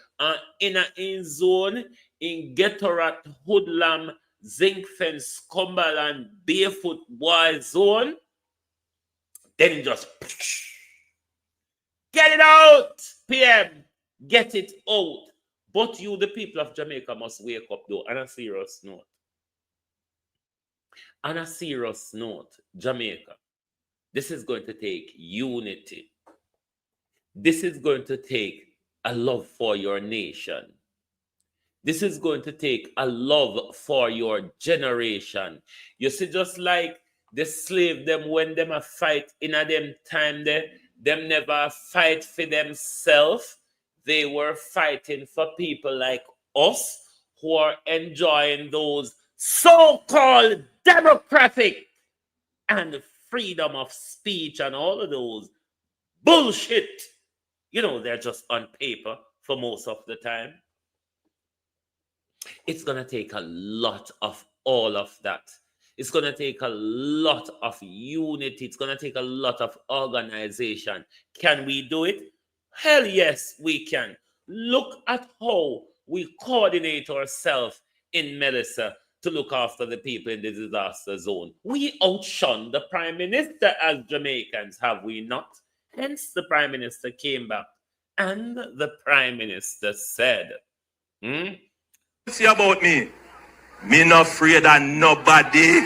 in a zone, in Getorat, Hoodlam, Zinc Fence, Cumberland, Barefoot Boy zone, then he just get it out, PM, get it out. But you, the people of Jamaica, must wake up though, on a serious note. On a serious note, Jamaica, this is going to take unity. This is going to take a love for your nation. This is going to take a love for your generation. You see, just like the slave them, when them a fight in a them time, them never fight for themselves. They were fighting for people like us who are enjoying those so-called democratic and freedom of speech and all of those bullshit. They're just on paper for most of the time. It's going to take a lot of all of that. It's going to take a lot of unity. It's going to take a lot of organization. Can we do it? Hell yes, we can. Look at how we coordinate ourselves in Melissa to look after the people in the disaster zone. We outshone the Prime Minister as Jamaicans, have we not? Hence, the Prime Minister came back and the Prime Minister said, See about me not afraid of nobody.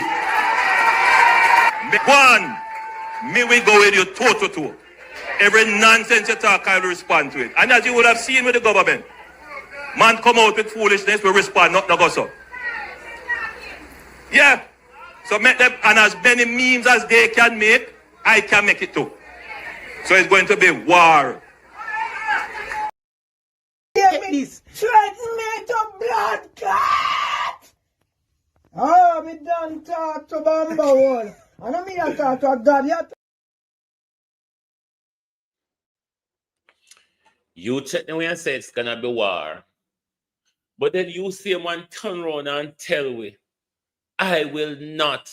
Me will go with you toe to toe. Every nonsense you talk, I will respond to it. And as you would have seen with the government, man come out with foolishness, we respond, not go so. Yeah. So make them, and as many memes as they can make, I can make it too. So it's going to be war. This. Threaten me to blood clot! Oh, me done talk to Bamba Wall. I don't mean I talk to a God yet. You check the way and say it's gonna be war. But then you see one turn around and tell me, I will not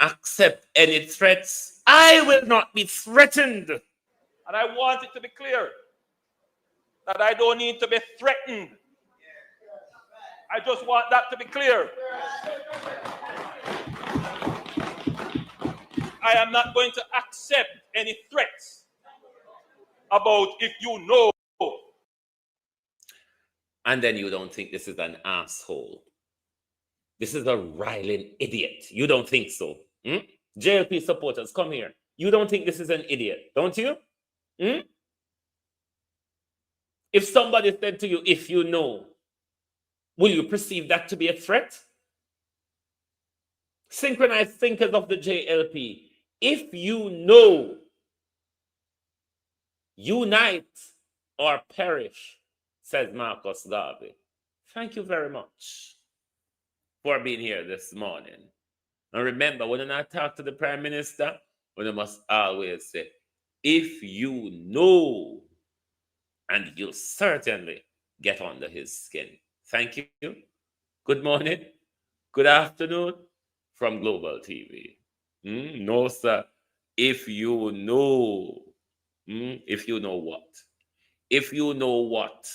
accept any threats. I will not be threatened. And I want it to be clear that I don't need to be threatened. I just want that to be clear. I am not going to accept any threats about if you know. And then you don't think this is an asshole. This is a riling idiot. You don't think so? JLP supporters, come here. You don't think this is an idiot, don't you? If somebody said to you, if you know, will you perceive that to be a threat? Synchronized thinkers of the JLP, if you know, unite or perish, says Marcus Garvey. Thank you very much for being here this morning. And remember, when I talk to the Prime Minister, we must always say, if you know, and you'll certainly get under his skin. Thank you. Good morning. Good afternoon from Global TV. No, sir. If you know, if you know what? If you know what?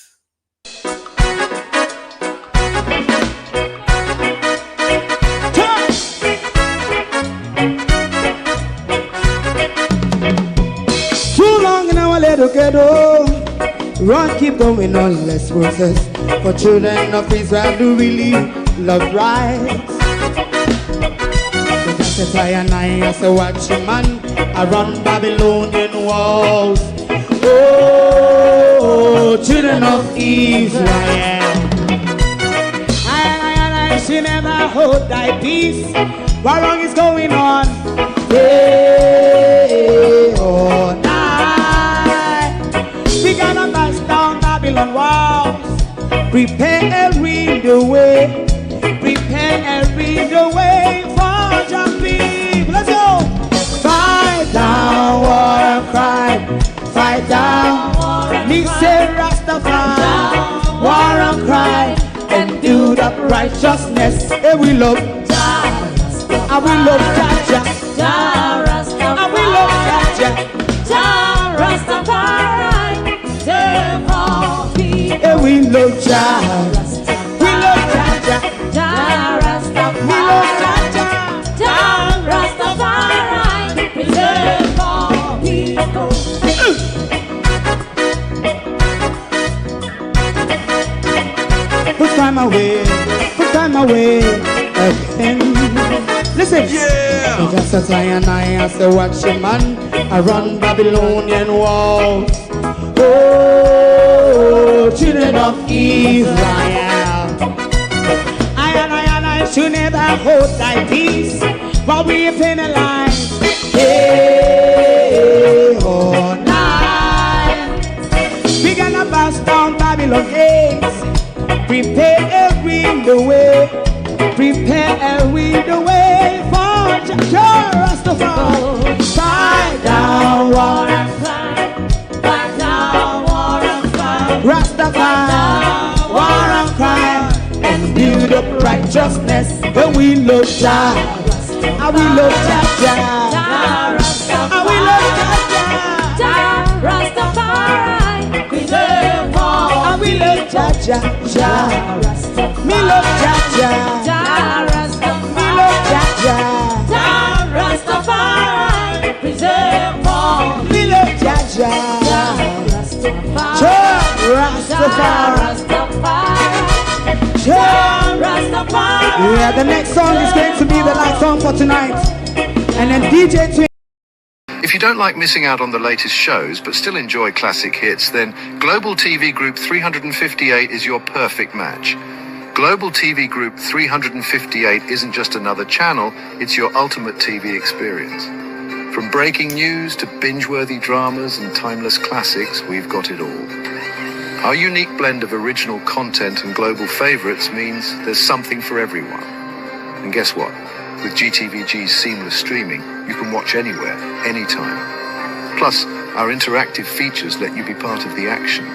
Too long in our little ghetto, run keep going on less process. For children of Israel who really love rights. So that's a tie and I say watch him man, I run Babylonian walls. Oh, children of Israel, I should never hold thy peace. What wrong is going on? Day or night, we gotta bust down Babylon walls. Prepare and read the way. Prepare and read the way for your people. Let's go. Fight down war and crime. Fight down war and crime. Say Rastafari. War and crime. And do the righteousness. And we love. And we love Jaja. And we love Jaja. Rastafari. And we love Jaja. We love Jaja. We love Jaja. Rastafari. Preserve our people. Put time away. Put time away again. Listen, yeah. Just as I and I say watch him man, I run Babylonian walls. Oh, children of Israel, I should never hold thy peace, but we penalize day or night. We gonna bust down Babylon gates, prepare every the way. Prepare and read the way for Jah Rastafari. Fight down war and crime. Fight down war and crime. Rastafari, war and crime. And build up righteousness. And we love Jah. And we love Jah. And we love Jah. Rastafari. Preserve all. And we love Jah. Me love Jah. Rastafari, preserve all. Me love Jaja. Rastafari. Yeah, the next song is going to be the last song for tonight. And then DJ Twin. If you don't like missing out on the latest shows but still enjoy classic hits, then Global TV Group 358 is your perfect match. Global TV Group 358 isn't just another channel, it's your ultimate TV experience. From breaking news to binge-worthy dramas and timeless classics, we've got it all. Our unique blend of original content and global favorites means there's something for everyone. And guess what? With GTVG's seamless streaming, you can watch anywhere, anytime. Plus, our interactive features let you be part of the action.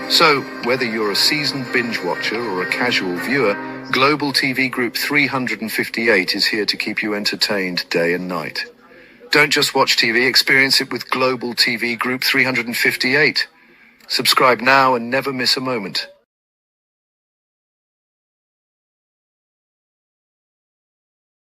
So, whether you're a seasoned binge watcher or a casual viewer, Global TV Group 358 is here to keep you entertained day and night. Don't just watch TV, experience it with Global TV Group 358. Subscribe now and never miss a moment.